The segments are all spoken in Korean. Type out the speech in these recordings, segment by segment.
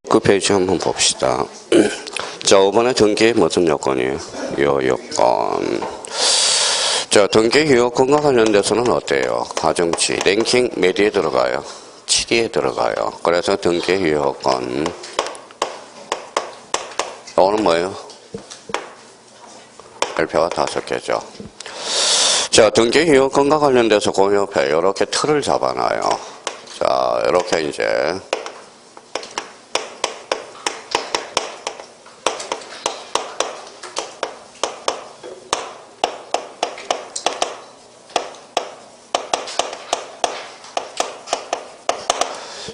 그 페이지 한번 봅시다. 자, 5번에 등기 무슨 요건이에요? 유효요건. 자, 등기 유효건과 관련돼서는 어때요? 가중치, 랭킹 몇 위에 들어가요? 7위에 들어가요. 그래서 등기 유효건. 이거는 뭐예요? 별표가 5개죠. 자, 등기 유효건과 관련돼서 그 옆에 이렇게 틀을 잡아놔요. 자, 이렇게 이제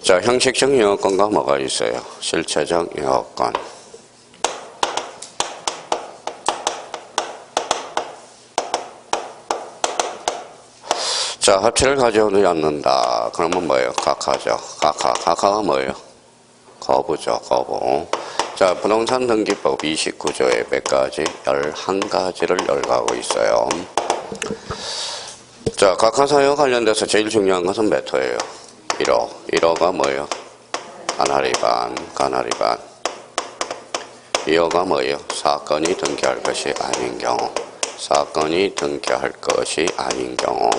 자, 형식적 유효건과 뭐가 있어요? 실체적 유효건. 자, 합치를 가져오지 않는다. 그러면 뭐예요? 각하죠. 각하가 뭐예요? 거부죠. 거부. 자, 부동산 등기법 29조에 몇 가지? 11가지를 열거하고 있어요. 자, 각하 사유와 관련돼서 제일 중요한 것은 몇 호예요? 1호. 1호가 뭐예요? 가나리반. 2호가 뭐예요? 사건이 등기할 것이 아닌 경우. 사건이 등기할 것이 아닌 경우.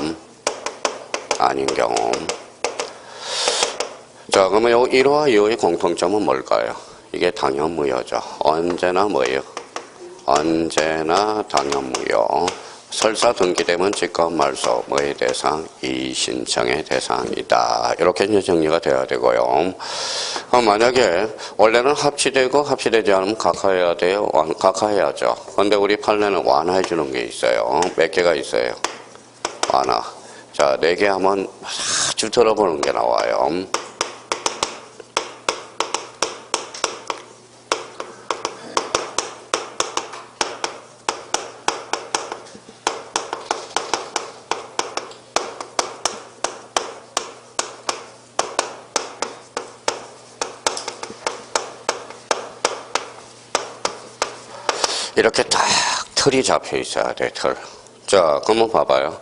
자, 그러면 요 1호와 2호의 공통점은 뭘까요? 이게 당연무효죠. 언제나 뭐예요? 언제나 당연무효. 설사 등기되면 직권말소 뭐의 대상? 이의신청의 대상이다. 이렇게 이제 정리가 돼야 되고요. 만약에 원래는 합치되고 합치되지 않으면 각하해야 돼요? 각하해야죠. 근데 우리 판례는 완화해 주는 게 있어요. 몇 개가 있어요? 완화. 자, 4개 하면 아주 들어보는 게 나와요. 이렇게 딱 틀이 잡혀 있어야 돼, 틀. 자, 그러면 봐봐요.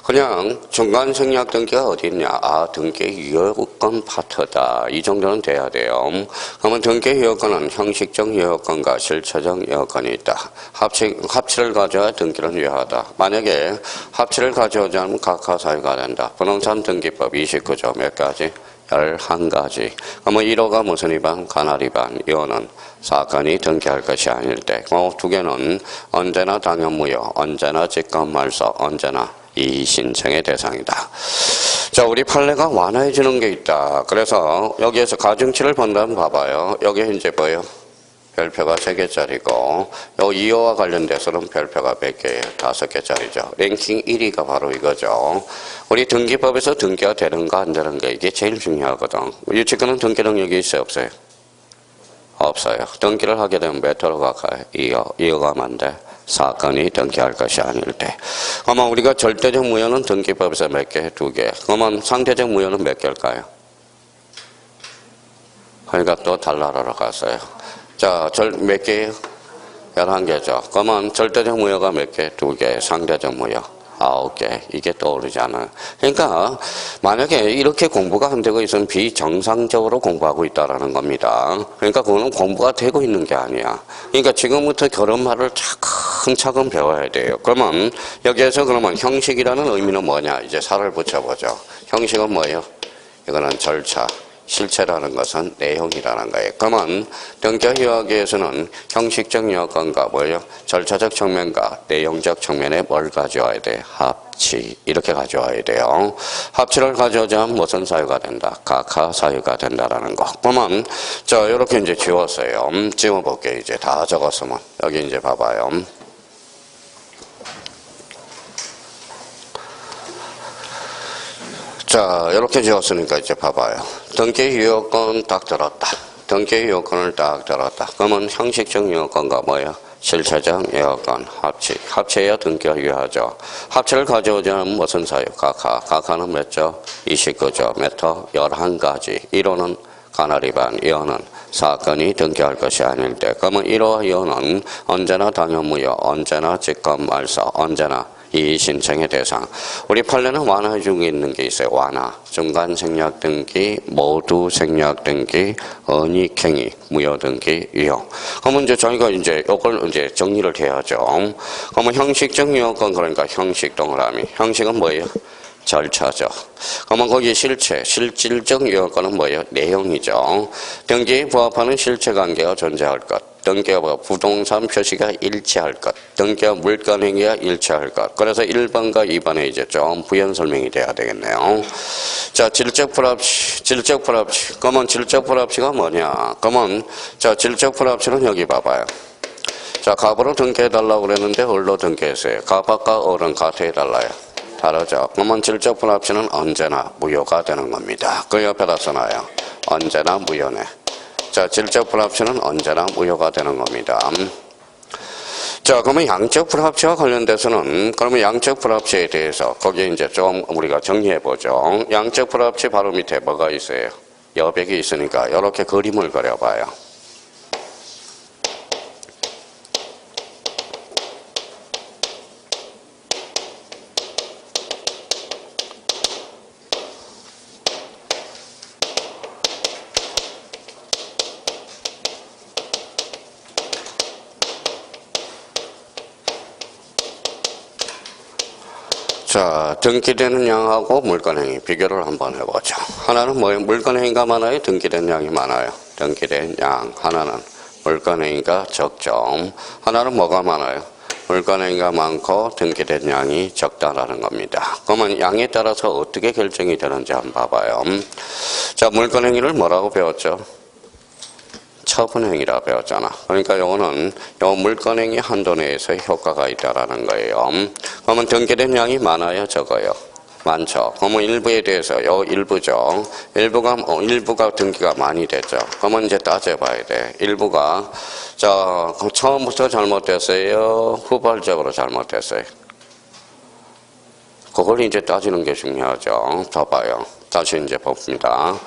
그냥 중간 생략 등기가 어디 있냐? 아, 등기 유효권 파트다. 이 정도는 돼야 돼요. 그러면 등기 유효권은 형식적 유효권과 실체적 유효권이 있다. 합치를 가져야 등기는 유효하다. 만약에 합치를 가져오지 않으면 각하 사유가 된다. 부동산 등기법 29조 몇 가지? 11가지. 그러면 1호가 무슨 위반? 가날 위반. 2호는 사건이 등기할 것이 아닐 때. 두 개는 언제나 당연무효, 언제나 직권말소, 언제나 이의신청의 대상이다. 자, 우리 판례가 완화해 주는 게 있다. 그래서 여기에서 가중치를 본다면 봐봐요. 여기 이제 뭐예요? 별표가 3개짜리고 요 2호와 관련돼서는 별표가 몇 개예요? 5개짜리죠. 랭킹 1위가 바로 이거죠. 우리 등기법에서 등기가 되는가 안 되는가 이게 제일 중요하거든. 유치권은 등기 능력이 있어요? 없어요? 없어요. 등기를 하게 되면 몇 호로 가까요? 2호가 만데 사건이 등기할 것이 아닐 때. 그러면 우리가 절대적 무효는 등기법에서 몇 개? 2개. 그러면 상대적 무효는 몇 개일까요? 그러니까 또 달나라로 갔어요. 자, 몇 개예요? 11개죠. 그러면 절대적 무효가 몇 개? 2개. 상대적 무효 9개. 이게 떠오르잖아요. 그러니까 만약에 이렇게 공부가 안 되고 있으면 비정상적으로 공부하고 있다라는 겁니다. 그러니까 그거는 공부가 되고 있는 게 아니야. 그러니까 지금부터 결혼말을 차근차근 배워야 돼요. 그러면 여기에서 그러면 형식이라는 의미는 뭐냐? 이제 살을 붙여보죠. 형식은 뭐예요? 이거는 절차. 실체라는 것은 내용이라는 거예요. 그러면 등기유효에서는 형식적 요건과 뭐예요? 절차적 측면과 내용적 측면에 뭘 가져와야 돼? 합치. 이렇게 가져와야 돼요. 합치를 가져오자면 무슨 사유가 된다? 각하 사유가 된다라는 거. 그러면 자, 이렇게 이제 지웠어요. 지워볼게요. 이제 다 적었으면. 여기 이제 봐봐요. 자, 이렇게 지었으니까 이제 봐봐요. 등기 유효권 딱 들었다. 등기 유효권을 딱 들었다. 그러면 형식적 유효권과 뭐예요? 실체적 유효권, 합치. 합치해야 등기가 유효하죠. 합치를 가져오지 않으면 무슨 사유? 각하. 각하는 몇 조? 29조. 몇 호? 11가지. 1호는 가날 위반, 2호는 사건이 등기할 것이 아닐 때. 그러면 1호와 2호는 언제나 당연무효, 언제나 직권말소, 언제나 이 신청의 대상. 우리 판례는 완화 중에 있는 게 있어요. 완화. 중간 생략 등기, 모두 생략 등기, 언익행위, 무효 등기, 유효. 그러면 이제 저희가 이제 이걸 이제 정리를 해야죠. 그러면 형식적 유효권 그러니까 형식 동그라미. 형식은 뭐예요? 절차죠. 그러면 거기 실체, 실질적 유효권은 뭐예요? 내용이죠. 등기에 부합하는 실체 관계가 존재할 것. 등기와 부동산 표시가 일치할 것. 등기와 물건 행위가 일치할 것. 그래서 1번과 2번에 이제 좀 부연 설명이 돼야 되겠네요. 자, 질적 불합치. 그러면 질적 불합치가 뭐냐? 그러면 자, 질적 불합치는 여기 봐봐요. 자, 갑으로 등기해달라고 그랬는데 을로 등기했어요. 갑과 을은 같아해달라요. 다르죠. 그러면 질적 불합치는 언제나 무효가 되는 겁니다. 그 옆에다 써놔요. 언제나 무효네. 자, 질적 불합치는 언제나 무효가 되는 겁니다. 자, 그러면 양적 불합치와 관련돼서는 그러면 양적 불합치에 대해서 거기에 이제 좀 우리가 정리해 보죠. 양적 불합치 바로 밑에 뭐가 있어요? 여백이 있으니까 이렇게 그림을 그려봐요. 자, 등기되는 양하고 물건행위 비교를 한번 해보죠. 하나는 뭐예요? 물건행위가 많아요? 등기된 양이 많아요? 등기된 양. 하나는 물건행위가 적정. 하나는 뭐가 많아요? 물건행위가 많고 등기된 양이 적다라는 겁니다. 그러면 양에 따라서 어떻게 결정이 되는지 한번 봐봐요. 자, 물건행위를 뭐라고 배웠죠? 처분행위라 배웠잖아. 그러니까 요거는 요 물건행위 한도 내에서 효과가 있다라는 거예요. 그러면 등기된 양이 많아요, 적어요? 많죠. 그러면 일부에 대해서 요 일부죠. 일부가 등기가 많이 됐죠. 그러면 이제 따져봐야 돼. 일부가 자 처음부터 잘못됐어요, 후발적으로 잘못됐어요. 그걸 이제 따지는 게 중요하죠. 봐봐요. 다시 이제 봅니다.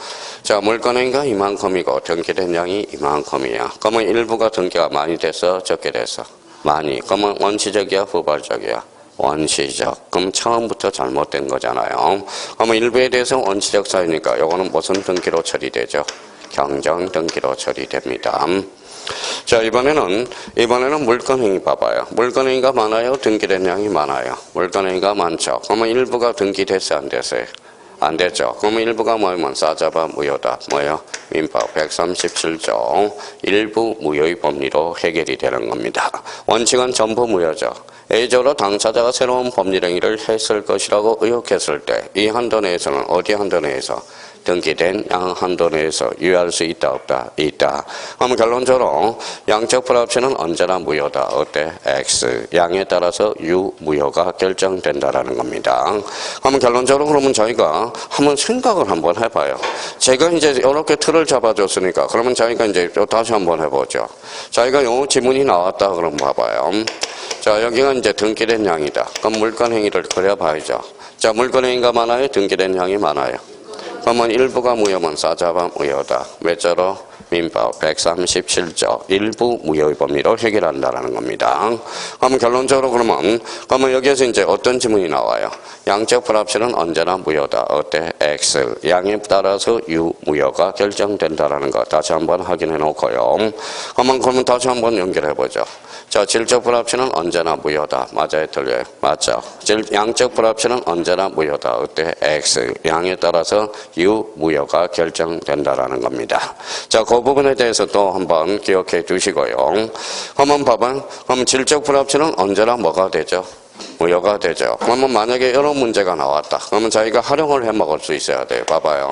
자, 물건행위가 이만큼이고 등기된 양이 이만큼이야. 그러면 일부가 등기가 많이 돼서 적게 돼서 많이. 그러면 원시적이야, 후발적이야? 원시적. 그럼 처음부터 잘못된 거잖아요. 그러면 일부에 대해서 원시적 사유니까 요거는 무슨 등기로 처리되죠? 경정 등기로 처리됩니다. 자, 이번에는 물건행위 봐봐요. 물건행위가 많아요? 등기된 양이 많아요? 물건행위가 많죠. 그러면 일부가 등기됐어요? 안 됐어요? 안 됐죠. 그러면 일부가 뭐면 싸잡아 무효다. 뭐예요? 민법 137조 일부 무효의 법리로 해결이 되는 겁니다. 원칙은 전부 무효죠. A적으로 당사자가 새로운 법률 행위를 했을 것이라고 의혹했을 때 이 한도 내에서는 어디 한도 내에서? 등기된 양 한도 내에서 유효할 수 있다 없다? 있다. 그럼 결론적으로 양적 불합치는 언제나 무효다. 어때? X. 양에 따라서 무효가 결정된다라는 겁니다. 그럼 결론적으로 그러면 저희가 한번 생각을 한번 해봐요. 제가 이제 이렇게 틀을 잡아줬으니까 그러면 저희가 이제 다시 한번 해보죠. 저희가 요 지문이 나왔다 그러면 봐봐요. 자, 여기가 이제 등기된 양이다. 그럼 물건행위를 그려봐야죠. 자, 물건행위가 많아요? 등기된 양이 많아요? 그러면 일부가 무효면 싸잡아 무효다. 몇 조로? 민법 137조 일부 무효의 법리로 해결한다라는 겁니다. 그러면 결론적으로 그러면 여기에서 이제 어떤 지문이 나와요? 양적 불합치는 언제나 무효다. 어때? X. 양에 따라서 무효가 결정된다라는 거 다시 한번 확인해 놓고요. 그러면 다시 한번 연결해 보죠. 자, 질적 불합치는 언제나 무효다. 맞아요, 틀려요? 맞죠. 양적 불합치는 언제나 무효다. 어때? X. 양에 따라서 무효가 결정된다라는 겁니다. 자, 그 부분에 대해서 또 한번 기억해 두시고요. 한번 봐봐. 그럼 질적 불합치는 언제나 뭐가 되죠? 무효가 되죠. 그러면 만약에 이런 문제가 나왔다. 그러면 자기가 활용을 해 먹을 수 있어야 돼요. 봐봐요.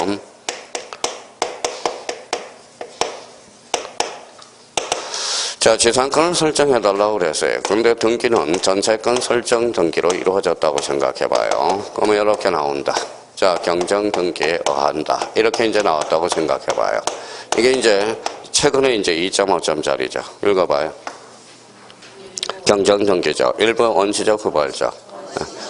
자, 재산권을 설정해달라고 그랬어요. 그런데 등기는 전세권 설정 등기로 이루어졌다고 생각해봐요. 그러면 이렇게 나온다. 자, 경정 등기에 의한다. 이렇게 이제 나왔다고 생각해봐요. 이게 이제 최근에 이제 2.5점짜리죠. 읽어봐요. 경정 등기죠. 일부 원시적 후발적.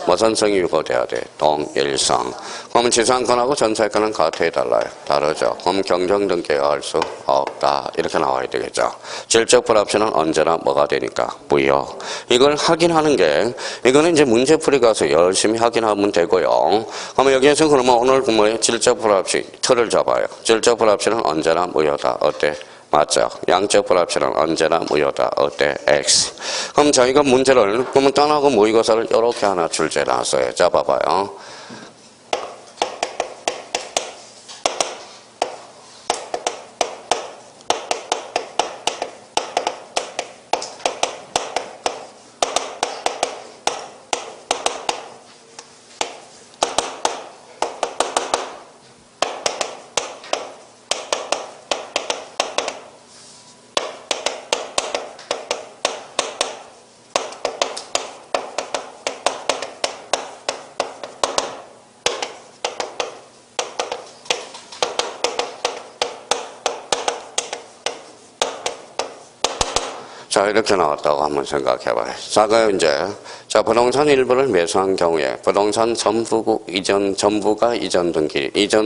무슨 성이 유고돼야 돼? 동일성. 그러면 지상권하고 전세권은 같아요, 달라요? 다르죠. 그럼 경정등기가 할 수 없다. 이렇게 나와야 되겠죠. 질적 불합치는 언제나 뭐가 되니까? 무효. 이걸 확인하는 게, 이거는 이제 문제풀이 가서 열심히 확인하면 되고요. 그러면 여기에서 그러면 오늘 뭐예요? 질적 불합치 틀을 잡아요. 질적 불합치는 언제나 무효다. 어때? 맞죠? 양적 불합치는 언제나 무효다. 어때? X. 그럼 저희가 문제를, 그러면 딴하고 모의고사를 이렇게 하나 출제 놨어요. 자, 봐봐요. 자, 이렇게 나왔다고 한번 생각해봐요. 자가 이제, 자, 부동산 일부를 매수한 경우에 부동산 전부가 이전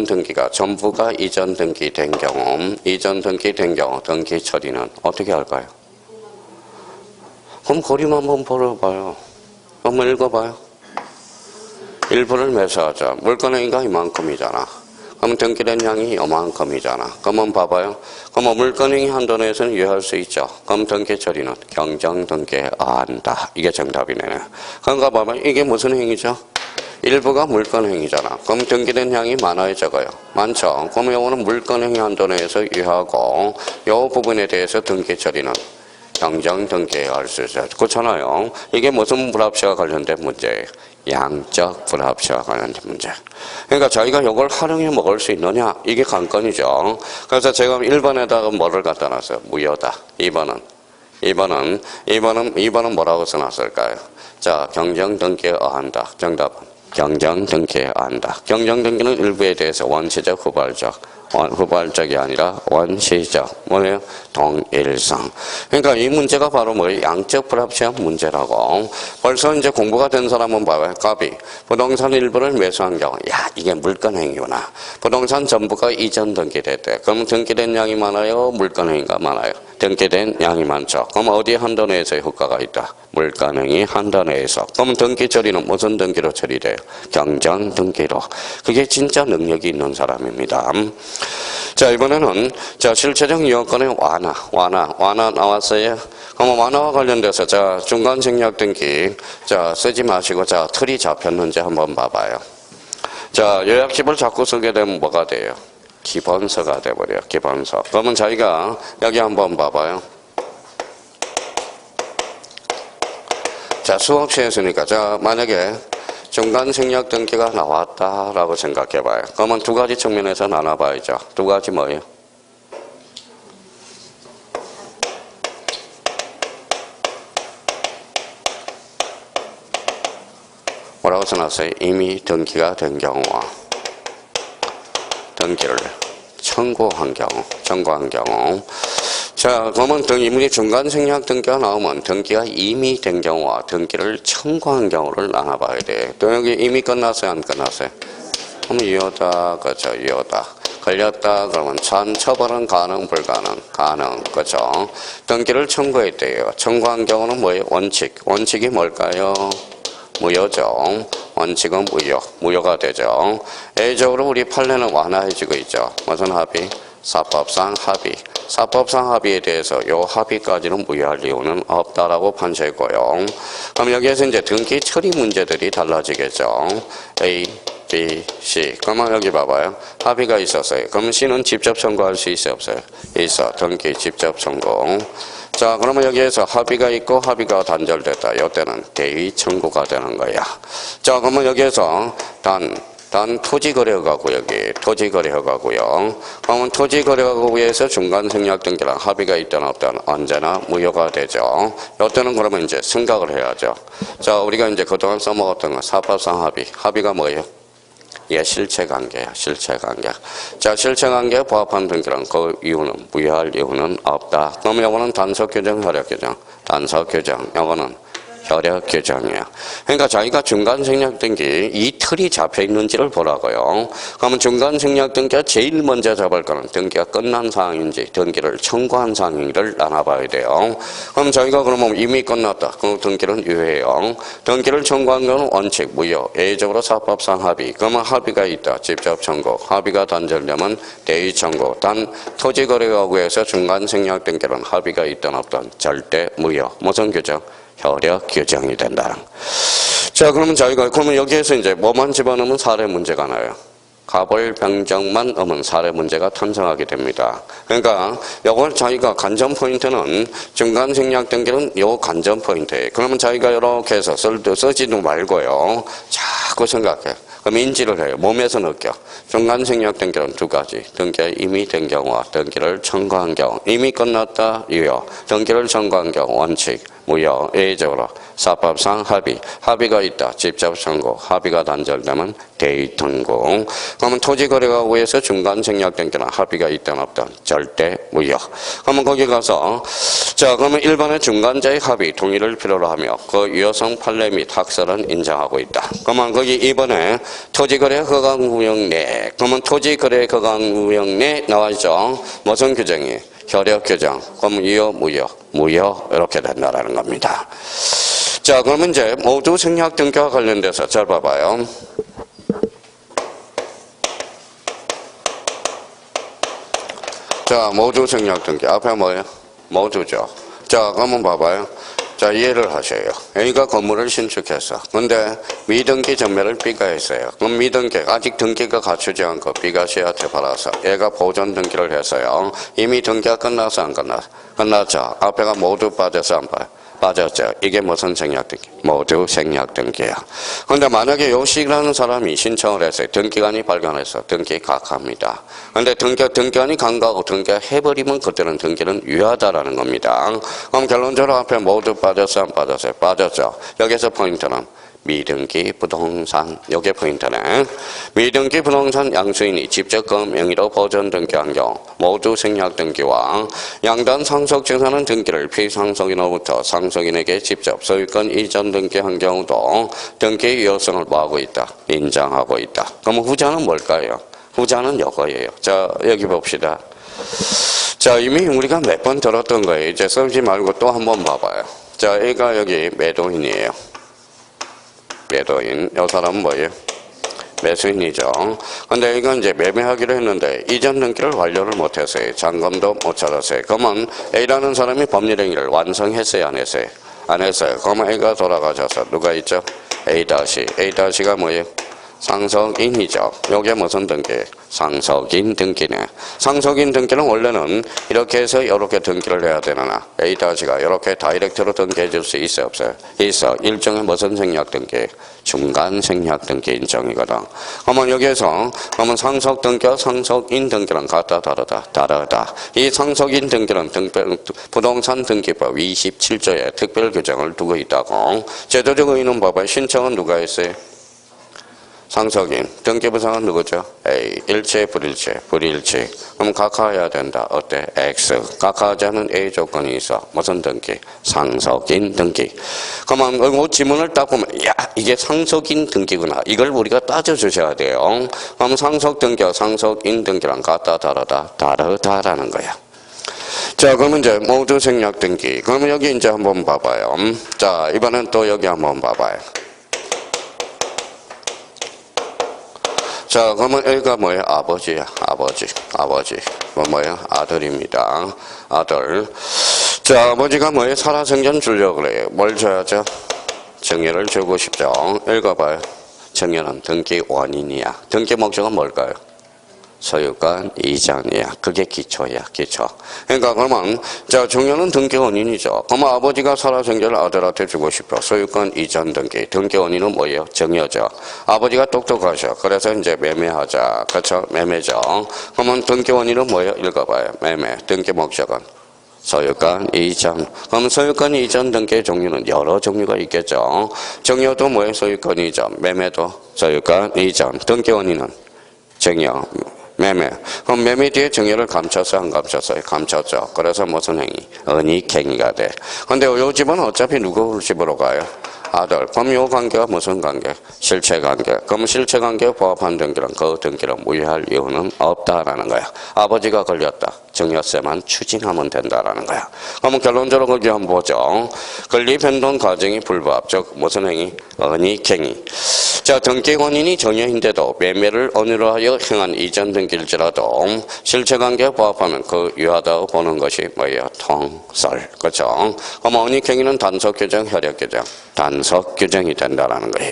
등기가 전부가 이전 등기된 경우, 등기 처리는 어떻게 할까요? 그럼 거리만 한번 벌어봐요. 한번 읽어봐요. 일부를 매수하자. 물건행위가 이만큼이잖아. 그럼 등기된 양이 이만큼이잖아. 그러면 봐봐요. 그럼 물건행위 한도 내에서는 유효할 수 있죠. 그럼 등기 처리는 경정등기에 한다. 이게 정답이네. 그러니까 봐봐요. 이게 무슨 행위죠? 일부가 물건행위잖아. 그럼 등기된 양이 많아요, 적어요? 많죠. 그럼 이거는 물건행위 한도 내에서 유효하고 이 부분에 대해서 등기 처리는 경정등기에 할 수 있어요. 그렇잖아요. 이게 무슨 불합치와 관련된 문제예요? 양적 불합치와 관련된 문제. 그러니까 저희가 이걸 활용해 먹을 수 있느냐? 이게 관건이죠. 그래서 제가 1번에다가 뭐를 갖다 놨어요? 무효다. 2번은 뭐라고 써놨을까요? 자, 경정등기에 의한다. 정답은 경정등기에 의한다. 경정등기는 일부에 대해서 원시적, 후발적이 아니라 원시적. 뭐예요? 동일성. 그러니까 이 문제가 바로 뭐예요? 양적 불합치한 문제라고. 벌써 이제 공부가 된 사람은 봐봐요. 갑이 부동산 일부를 매수한 경우, 야, 이게 물건행위구나. 부동산 전부가 이전 등기됐대. 그럼 등기된 양이 많아요? 물건행위가 많아요? 등기된 양이 많죠. 그럼 어디 한도 내에서의 효과가 있다? 물건행위 한도 내에서. 그럼 등기 처리는 무슨 등기로 처리돼요? 경정 등기로. 그게 진짜 능력이 있는 사람입니다. 자, 이번에는 자, 실체적 요건의 완화 나왔어요. 그럼 완화와 관련돼서 자, 중간 생략 등기 자, 쓰지 마시고 자, 틀이 잡혔는지 한번 봐봐요. 자, 요약집을 자꾸 쓰게 되면 뭐가 돼요? 기본서가 돼버려요. 기본서. 그러면 저희가 여기 한번 봐봐요. 자, 수업시에서니까 자, 만약에 중간 생략 등기가 나왔다라고 생각해봐요. 그러면 두 가지 측면에서 나눠봐야죠. 두 가지 뭐예요? 뭐라고 써놨어요? 이미 등기가 된 경우와 등기를 청구한 경우. 자, 그러면 이미 중간 생략 등기가 나오면 등기가 이미 된 경우와 등기를 청구한 경우를 나눠봐야 돼. 또 여기 이미 끝났어요? 안 끝났어요? 그럼 이유다, 그죠? 이유다. 걸렸다, 그러면 처벌은 가능, 불가능? 가능, 그죠? 등기를 청구했대요. 청구한 경우는 뭐예요? 원칙이 뭘까요? 무효죠. 원칙은 무효가 되죠. A적으로 우리 판례는 완화해지고 있죠. 무슨 합의? 사법상 합의. 사법상 합의에 대해서 요 합의까지는 무효할 이유는 없다라고 판시했고요. 그럼 여기에서 이제 등기 처리 문제들이 달라지겠죠. A, B, C. 그러면 여기 봐봐요. 합의가 있었어요. 그럼 C는 직접 청구할 수 있어요? 없어요? 있어. 등기 직접 청구. 자, 그러면 여기에서 합의가 있고 합의가 단절됐다. 이때는 대의 청구가 되는 거야. 자, 그러면 여기에서 단 토지거래허가구역이 그러면 토지거래허가구에서 중간 생략 등기랑 합의가 있든 없든 언제나 무효가 되죠. 이때는 그러면 이제 생각을 해야죠. 자, 우리가 이제 그동안 써먹었던 거 사법상 합의가 뭐예요? 예, 실체관계야, 실체관계. 자, 실체관계에 부합한 등기란 그 이유는, 무효할 이유는 없다. 그럼 요거는 단서규정, 효력규정. 단서규정. 요거는 효력 규정이야. 그러니까 자기가 중간 생략 등기 이 틀이 잡혀 있는지를 보라고요. 그러면 중간 생략 등기가 제일 먼저 잡을 거는 등기가 끝난 상황인지 등기를 청구한 상황인지를 나눠봐야 돼요. 그럼 저희가 그러면 이미 끝났다. 그럼 등기는 유예형. 등기를 청구한 거는 원칙 무효. 예외적으로 사법상 합의. 그러면 합의가 있다. 직접 청구. 합의가 단절되면 대의 청구. 단 토지거래가구에서 중간 생략 등기는 합의가 있든 없든 절대 무효. 무슨 규정? 효력 규정이 된다. 자, 그러면 저희가 그러면 여기에서 이제 뭐만 집어넣으면 사례 문제가 나요. 가벌 병정만 넣으면 사례 문제가 탄생하게 됩니다. 그러니까 요걸 자기가 관전 포인트는 중간 생략 등기는 요 관전 포인트예요. 그러면 자기가 이렇게 해서 쓰지도 말고요. 자꾸 생각해. 그럼 인지를 해요. 몸에서 느껴. 중간 생략 등기는 두 가지. 등기가 이미 된 경우와 등기를 청구한 경우. 이미 끝났다 유효. 등기를 청구한 경우 원칙 무효. 예외적으로 사법상 합의. 합의가 있다. 직접 청구. 합의가 단절되면 대의 통고. 그러면 토지거래가구에서 중간 생략 등기는 합의가 있든 없든 절대 무효. 그러면 거기 가서 자 그러면 일반의 중간자의 합의 동의를 필요로 하며 그 유효성 판례 및 학설은 인정하고 있다. 그러면 거기 이번에 토지거래 허가구역 내 그러면 토지거래 허가구역 내 나와있죠. 무슨 규정이? 효력 규정. 그럼 유효 무효 무효 이렇게 된다라는 겁니다. 자 그러면 이제 모두 생략 등기와 관련돼서 잘 봐봐요. 자 모두 생략 등기 앞에 뭐예요? 모두죠. 자 그러면 봐봐요. 자 이해를 하셔요. A가 건물을 신축했어. 근데 미등기 전매를 B가 했어요. 그럼 미등기 아직 등기가 갖추지 않고 B가 C한테 받아서 얘가 보존 등기를 했어요. 이미 등기가 끝나서 안 끝났어? 끝났죠. 앞에가 모두 빠져서 안 빠져? 빠졌죠. 이게 무슨 생략 등기? 모두 생략 등기야. 근데 만약에 요식이라는 사람이 신청을 했어요. 등기관이 발견해서 등기 각하입니다. 근데 등기관이 간과하고 등기가 해버리면 그때는 등기는 유효하다라는 겁니다. 그럼 결론적으로 앞에 모두 빠졌어요? 안 빠졌어요? 빠졌죠. 여기서 포인트는 미등기 부동산, 요게 포인트네. 미등기 부동산 양수인이 직접 그 명의로 보존 등기한 경우 모두 생략 등기와 양단 상속재산은 등기를 피상속인으로부터 상속인에게 직접 소유권 이전 등기한 경우도 등기의 유효성을 뭐하고 있다? 인정하고 있다. 그럼 후자는 뭘까요? 후자는 요거예요. 자, 여기 봅시다. 자, 이미 우리가 몇 번 들었던 거예요. 이제 써지 말고 또 한번 봐봐요. 자, 얘가 여기 매도인이에요. 매도인. 이 사람은 뭐예요? 매수인이죠. 근데 이건 이제 매매하기로 했는데 이전 등기를 완료를 못했어요. 잔금도 못 찾았어요. 그러면 A라는 사람이 법률 행위를 완성했어요? 안 했어요? 안 했어요. 그러면 A가 돌아가셔서 누가 있죠? A-가 뭐예요? 상속인이죠. 요게 무슨 등기? 상속인 등기네. 상속인 등기는 원래는 이렇게 해서 이렇게 등기를 해야 되나? A-가 이렇게 다이렉트로 등기해 줄 수 있어요? 없어요? 있어. 일종의 무슨 생략 등기? 중간 생략 등기 인정이거든. 그러면 여기에서 그러면 상속 등기와 상속인 등기는 같다 다르다? 다르다. 이 상속인 등기는 부동산 등기법 27조에 특별 규정을 두고 있다고. 제도적 의의는 봐봐요. 신청은 누가 했어요? 상속인. 등기부상은 누구죠? A. 일체, 불일체. 불일체. 그럼 각하해야 된다. 어때? X. 각하하지 않은 A 조건이 있어. 무슨 등기? 상속인 등기. 그러면 그 지문을 딱 보면 야 이게 상속인 등기구나. 이걸 우리가 따져주셔야 돼요. 그럼 상속 등기와 상속인 등기랑 같다 다르다? 다르다라는 거야. 자 그러면 이제 모두 생략 등기. 그러면 여기 이제 한번 봐봐요. 자 이번엔 또 여기 한번 봐봐요. 자, 그러면 A가 뭐예요? 아버지야. 아버지. 뭐예요? 아들입니다. 아들. 자, 아버지가 뭐예요? 살아생전 주려고 그래요. 뭘 줘야죠? 증여를 주고 싶죠. 읽어봐요. 증여는 등기 원인이야. 등기 목적은 뭘까요? 소유권 이전이야. 그게 기초야. 기초. 그러니까 그러면 자 증여는 등기 원인이죠. 그러면 아버지가 살아생전을 아들한테 주고 싶어. 소유권 이전 등기. 등기 원인은 뭐예요? 증여죠. 아버지가 똑똑하셔. 그래서 이제 매매하자. 그렇죠? 매매죠. 그러면 등기 원인은 뭐예요? 읽어봐요. 매매. 등기 목적은 소유권 이전. 그럼 소유권 이전 등기의 종류는 여러 종류가 있겠죠. 증여도 뭐예요? 소유권 이전. 매매도 소유권 이전. 등기 원인은 증여. 매매. 그럼 매매 뒤에 정의를 감췄어요? 안 감췄어요? 감췄죠. 그래서 무슨 행위? 은닉행위가 돼. 근데 요 집은 어차피 누구 집으로 가요? 아들. 그럼 요 관계가 무슨 관계? 실체 관계. 그럼 실체 관계에 부합한 등기는 그 등기를 무효할 이유는 없다라는 거야. 아버지가 걸렸다. 증여세만 추징하면 된다라는 거야. 그러면 결론적으로 거기 한번 보죠. 권리 변동 과정이 불부합. 즉 무슨 행위? 은닉행위. 자, 등기 권인이 전여인데도 매매를 언유로 하여 행한 이전 등기일지라도 실체 관계에 부합하면 그 유하다고 보는 것이 뭐예요? 통설. 그렇죠? 그럼 은닉행위는 단속 규정, 효력 규정. 단속 규정이 된다라는 거예요.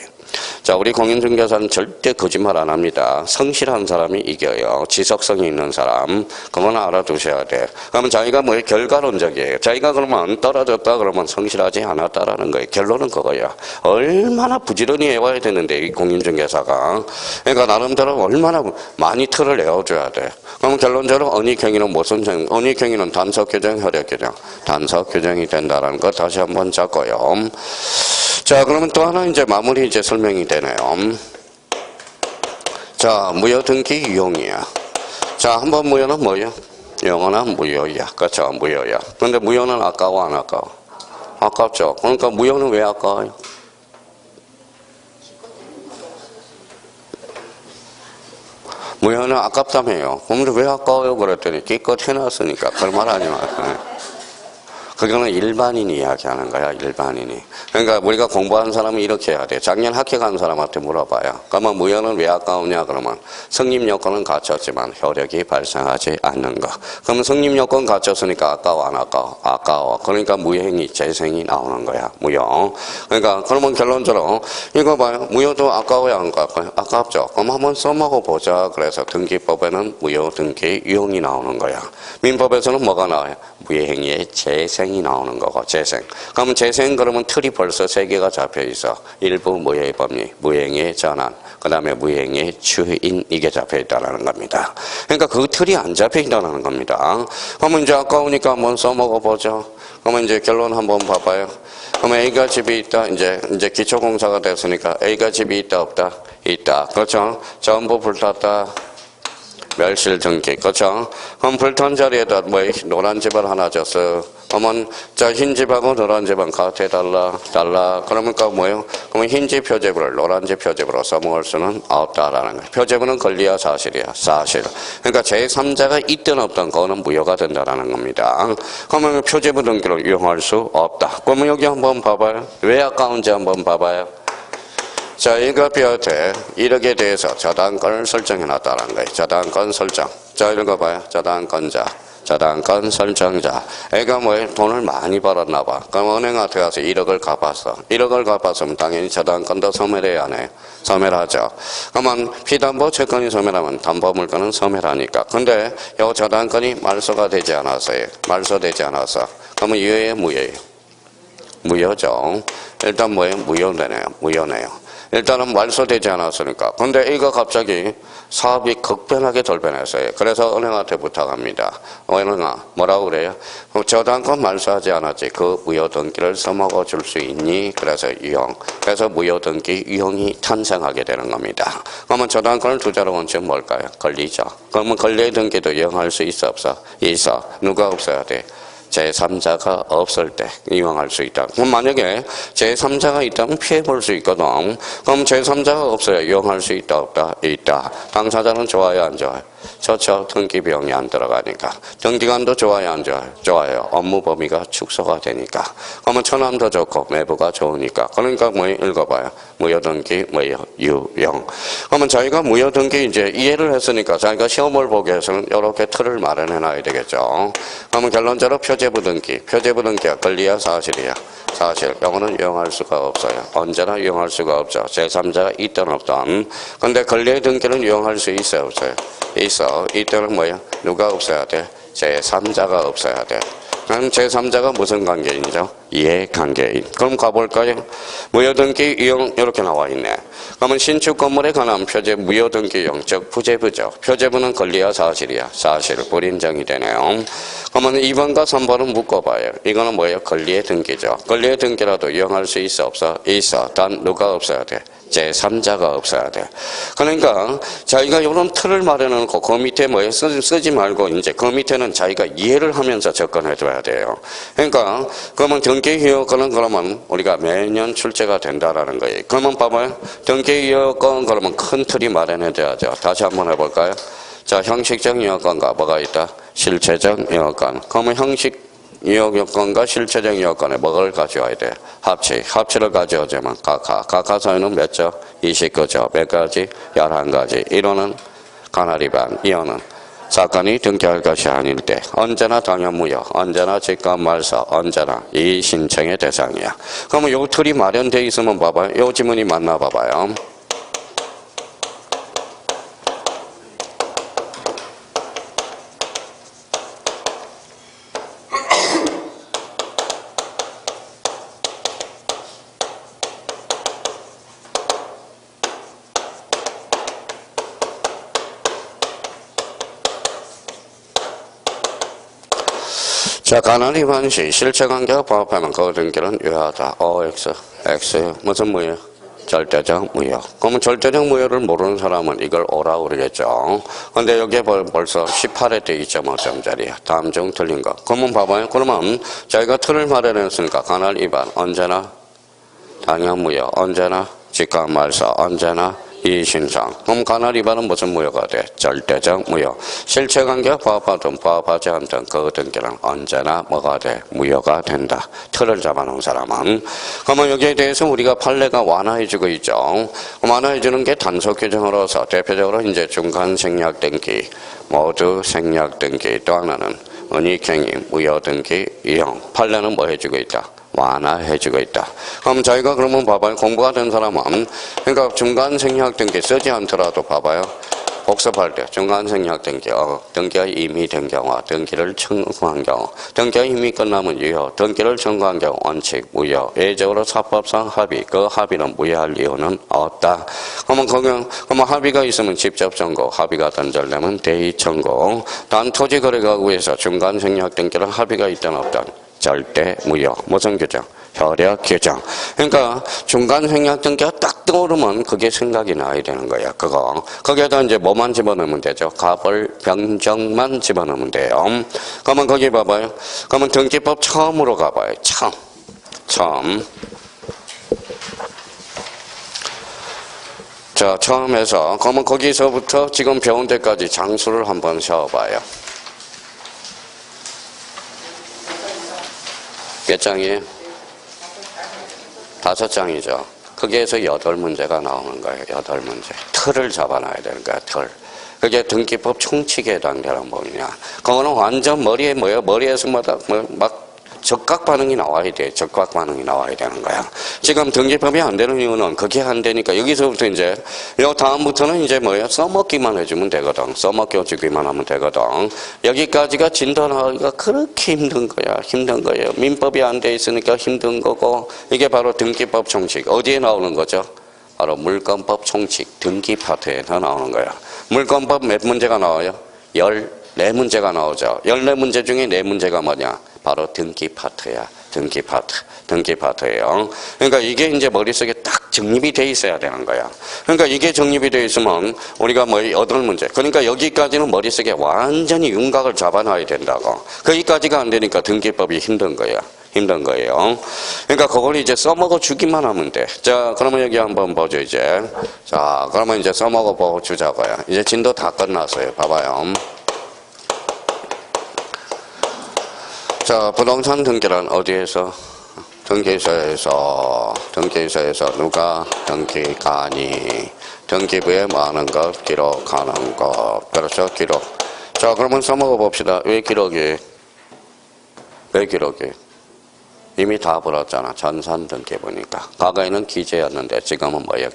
자, 우리 공인중개사는 절대 거짓말 안 합니다. 성실한 사람이 이겨요. 지속성이 있는 사람. 그건 알아두셔야 돼. 그러면 자기가 뭐 결과론적이에요. 자기가 그러면 떨어졌다 그러면 성실하지 않았다라는 거예요. 결론은 그거예요. 얼마나 부지런히 해와야 되는데, 이 공인중개사가. 그러니까 나름대로 얼마나 많이 틀을 내어줘야 돼. 그럼 결론적으로 은닉행위는 무슨 행? 은닉행위는 단속 규정, 효력 규정. 단속 규정이 된다라는 거 다시 한번 잡고요. 자, 그러면 또 하나 이제 마무리 이제 설명이 되네요. 자, 무효 등기 유용이야. 자, 한번 무효는 뭐예요? 영원한 무효야. 그렇죠? 무효야. 근데 무효는 아까워, 안 아까워? 아깝죠? 그러니까 무효는 왜 아까워요? 무효는 아깝다며요. 그럼 왜 아까워요? 그랬더니 기껏 해놨으니까. 그런 말 하지 마세요. 그거는 일반인이 이야기하는 거야, 일반인이. 그러니까 우리가 공부하는 사람은 이렇게 해야 돼. 작년 합격한 사람한테 물어봐요. 그러면 무효는 왜 아까우냐? 그러면 성립 요건은 갖췄지만 효력이 발생하지 않는 거. 그러면 성립 요건 갖췄으니까 아까워, 안 아까워? 아까워. 그러니까 무효행위, 재생이 나오는 거야, 무효. 그러니까 그러면 결론적으로 이거 봐요. 무효도 아까워야 안 아까워요? 아깝죠. 그럼 한번 써먹어 보자. 그래서 등기법에는 무효 등기 유형이 나오는 거야. 민법에서는 뭐가 나와요? 무효행위의 재생이 나오는 거고, 재생. 그러면 재생 그러면 틀이 벌써 3개가 잡혀 있어. 일부 무효의 법리, 무효행위의 전환, 그 다음에 무효행위의 주인, 이게 잡혀 있다는 겁니다. 그러니까 그 틀이 안 잡혀 있다는 겁니다. 그러면 이제 아까우니까 한번 써먹어 보죠. 그러면 이제 결론 한번 봐봐요. 그러면 A가 집이 있다. 이제 기초공사가 됐으니까 A가 집이 있다, 없다? 있다. 그렇죠? 전부 불탔다. 멸실 등기. 그렇죠? 그럼 불탄 자리에다 뭐 노란 집을 하나 줬어. 그러면 자, 흰 집하고 노란 집은 같아, 달라. 그러니까 뭐예요? 그러면 흰집 표제부를 노란집 표제부로 써먹을 수는 없다라는 거예요. 표제부는 권리야, 사실이야? 사실. 그러니까 제3자가 있든 없든 그거는 무효가 된다라는 겁니다. 그러면 표제부 등기를 이용할 수 없다. 그러면 여기 한번 봐봐요. 왜 아까운지 한번 봐봐요. 자, 이거 비롯해 1억에 대해서 저당권을 설정해놨다는 거예요. 저당권 설정. 자, 읽어봐요. 저당권자. 저당권 설정자. 애가 뭐예요? 돈을 많이 벌었나 봐. 그럼 은행한테 가서 1억을 갚았어. 1억을 갚았으면 당연히 저당권도 소멸해야 하네요. 소멸하죠. 그러면 피담보 채권이 소멸하면 담보물건은 소멸하니까. 근데 요 저당권이 말소가 되지 않았어요. 말소되지 않았어. 그러면 유효예요, 무효예요? 무효죠. 일단 뭐예요? 무효네요. 일단은 말소되지 않았으니까. 근데 A가 갑자기 사업이 급변하게 돌변했어요. 그래서 은행한테 부탁합니다. 은행아, 뭐라고 그래요? 저당권 말소하지 않았지. 그 무효등기를 써먹어 줄 수 있니? 그래서 유형. 그래서 무효등기 유형이 탄생하게 되는 겁니다. 그러면 저당권을 투자로 원칙은 뭘까요? 권리죠. 그러면 권리의 등기도 이용할 수 있어, 없어? 있어. 누가 없어야 돼? 제3자가 없을 때 이용할 수 있다. 그럼 만약에 제3자가 있다면 피해볼 수 있거든. 그럼 제3자가 없어야 이용할 수 있다, 없다? 있다. 당사자는 좋아요, 안 좋아요? 좋죠. 등기 비용이 안 들어가니까. 등기관도 좋아요, 안 좋아요? 좋아요. 업무 범위가 축소가 되니까. 그러면 처남도 좋고 매부가 좋으니까. 그러니까 뭐 읽어봐요. 무효등기, 유형. 그러면 자기가 무효등기 이제 이해를 했으니까 자기가 시험을 보기 위해서는 이렇게 틀을 마련해 놔야 되겠죠. 그러면 결론적으로 표제부 등기가 권리야, 사실이야? 사실. 이거는 이용할 수가 없어요. 언제나 이용할 수가 없죠. 제3자가 있든 없든. 근데 권리의 등기는 이용할 수 있어요, 없어요? 있어. 이때는 뭐야? 누가 없어야 돼? 제3자가 없어야 돼. 그럼 제3자가 무슨 관계이죠? 이해관계인. 그럼 가볼까요? 무효등기 이용 이렇게 나와 있네. 그러면 신축 건물에 관한 표제 무효등기 이용적 부재부죠. 표제부는 권리야 사실이야? 사실. 불인정이 되네요. 그러면 2번과 3번은 묶어봐요. 이거는 뭐예요? 권리의 등기죠. 권리의 등기라도 이용할 수 있어 없어? 있어. 단 누가 없어야 돼? 제3자가 없어야 돼. 그러니까 자기가 이런 틀을 마련해놓고 그 밑에 뭐에 쓰지 말고 이제 그 밑에는 자기가 이해를 하면서 접근해줘야 돼요. 그러니까 그러면 등기휴여권은 그러면 우리가 매년 출제가 된다라는 거예요. 그러면 봐봐요. 등기휴여권 그러면 큰 틀이 마련해줘야죠. 다시 한번 해볼까요? 자, 형식적 휴여권과 뭐가 있다? 실체적 휴여권. 그러면 형식 유효요건과 실체적 요건에 뭐를 가져와야 돼? 합치를 가져오자면 각하 사유는 몇 조? 29조. 몇 가지? 11가지. 1호는 간할 위반, 2호는 사건이 등기할 것이 아닐 때 언제나 당연무효, 언제나 직권말소, 언제나 이 신청의 대상이야. 그러면 요 틀이 마련되어 있으면 봐봐요. 요 지문이 맞나 봐봐요. 자, 간할 위반 시 실체관계가 부합하면 그 등기는 유효하다. X 무슨 무효? 절대적 무효. 그러면 절대적 무효를 모르는 사람은 이걸 오라고 그러겠죠. 근데 여기에 벌써 18회 때 2.5점짜리야. 다음 중 틀린 거. 그러면 봐봐요. 그러면 자기가 틀을 마련했으니까 간할 위반 언제나 당연 무효, 언제나 직권말소, 언제나 이신상. 그럼 간할 위반은 무슨 무효가 돼? 절대적 무효. 실체관계가 부합하든 부합하지 않든 그 등기는 언제나 뭐가 돼? 무효가 된다. 틀을 잡아놓은 사람은. 그러면 여기에 대해서 우리가 판례가 완화해주고 있죠. 완화해주는 게 단속 규정으로서 대표적으로 이제 중간 생략 등기, 모두 생략 등기, 또 하나는 은닉행위, 무효 등기, 이용. 판례는 뭐 해주고 있다? 완화해주고 있다. 그럼 저희가 그러면 봐봐요. 공부가 된 사람은 그러니까 중간 생략 등기 쓰지 않더라도 봐봐요. 복습할 때 중간 생략 등기, 등기가 이미 된 경우, 등기를 청구한 경우, 등기가 이미 끝나면 유효, 등기를 청구한 경우 원칙 무효, 예외적으로 사법상 합의, 그 합의는 무효할 이유는 없다. 그러면 합의가 있으면 직접 청구, 합의가 단절되면 대의 청구. 단 토지거래가구에서 중간 생략 등기는 합의가 있든 없든 절대 무효. 무슨 규정? 효력 규정. 그러니까 중간 생략 등기가 딱 떠오르면 그게 생각이 나야 되는 거야. 그거. 거기에다 이제 뭐만 집어넣으면 되죠? 갑을 병정만 집어넣으면 돼요. 그러면 거기 봐봐요. 그러면 등기법 처음으로 가봐요. 처음. 자, 처음에서 그러면 거기서부터 지금 배운 데까지 장수를 한번 세워봐요. 몇 장이에요? 5장이죠. 거기에서 8문제가 나오는 거예요. 8문제. 틀을 잡아놔야 되는 거야. 틀. 그게 등기법 총칙에 해당되는 법이냐. 그거는 완전 머리에서 막 적각 반응이 나와야 돼. 적각 반응이 나와야 되는 거야. 지금 등기법이 안 되는 이유는 그게 안 되니까 여기서부터 이제 요 다음부터는 이제 써먹기만 해주면 되거든. 써먹겨주기만 하면 되거든. 여기까지가 진단하기가 그렇게 힘든 거야. 힘든 거예요. 민법이 안 돼 있으니까 힘든 거고 이게 바로 등기법 총칙. 어디에 나오는 거죠? 바로 물권법 총칙 등기 파트에서 나오는 거야. 물권법 몇 문제가 나와요? 14문제가 나오죠. 14문제 중에 4문제가 뭐냐? 바로 등기 파트야. 등기 파트예요. 그러니까 이게 이제 머릿속에 딱 정립이 돼 있어야 되는 거야. 그러니까 이게 정립이 돼 있으면 우리가 8문제. 그러니까 여기까지는 머릿속에 완전히 윤곽을 잡아놔야 된다고. 거기까지가 안 되니까 등기법이 힘든 거야. 힘든 거예요. 그러니까 그걸 이제 써먹어 주기만 하면 돼. 자, 그러면 여기 한번 보죠, 이제. 자, 그러면 이제 써먹어 보고 주자고요. 이제 진도 다 끝났어요. 봐봐요. 자, 부동산 등기란 어디에서? 등기소에서 누가 등기가니? 등기부에 많은 것, 기록하는 것. 그렇죠, 기록. 자, 그러면 써먹어 봅시다. 왜 기록이? 이미 다 불었잖아. 전산 등기 보니까. 과거에는 기재였는데 지금은 뭐예요?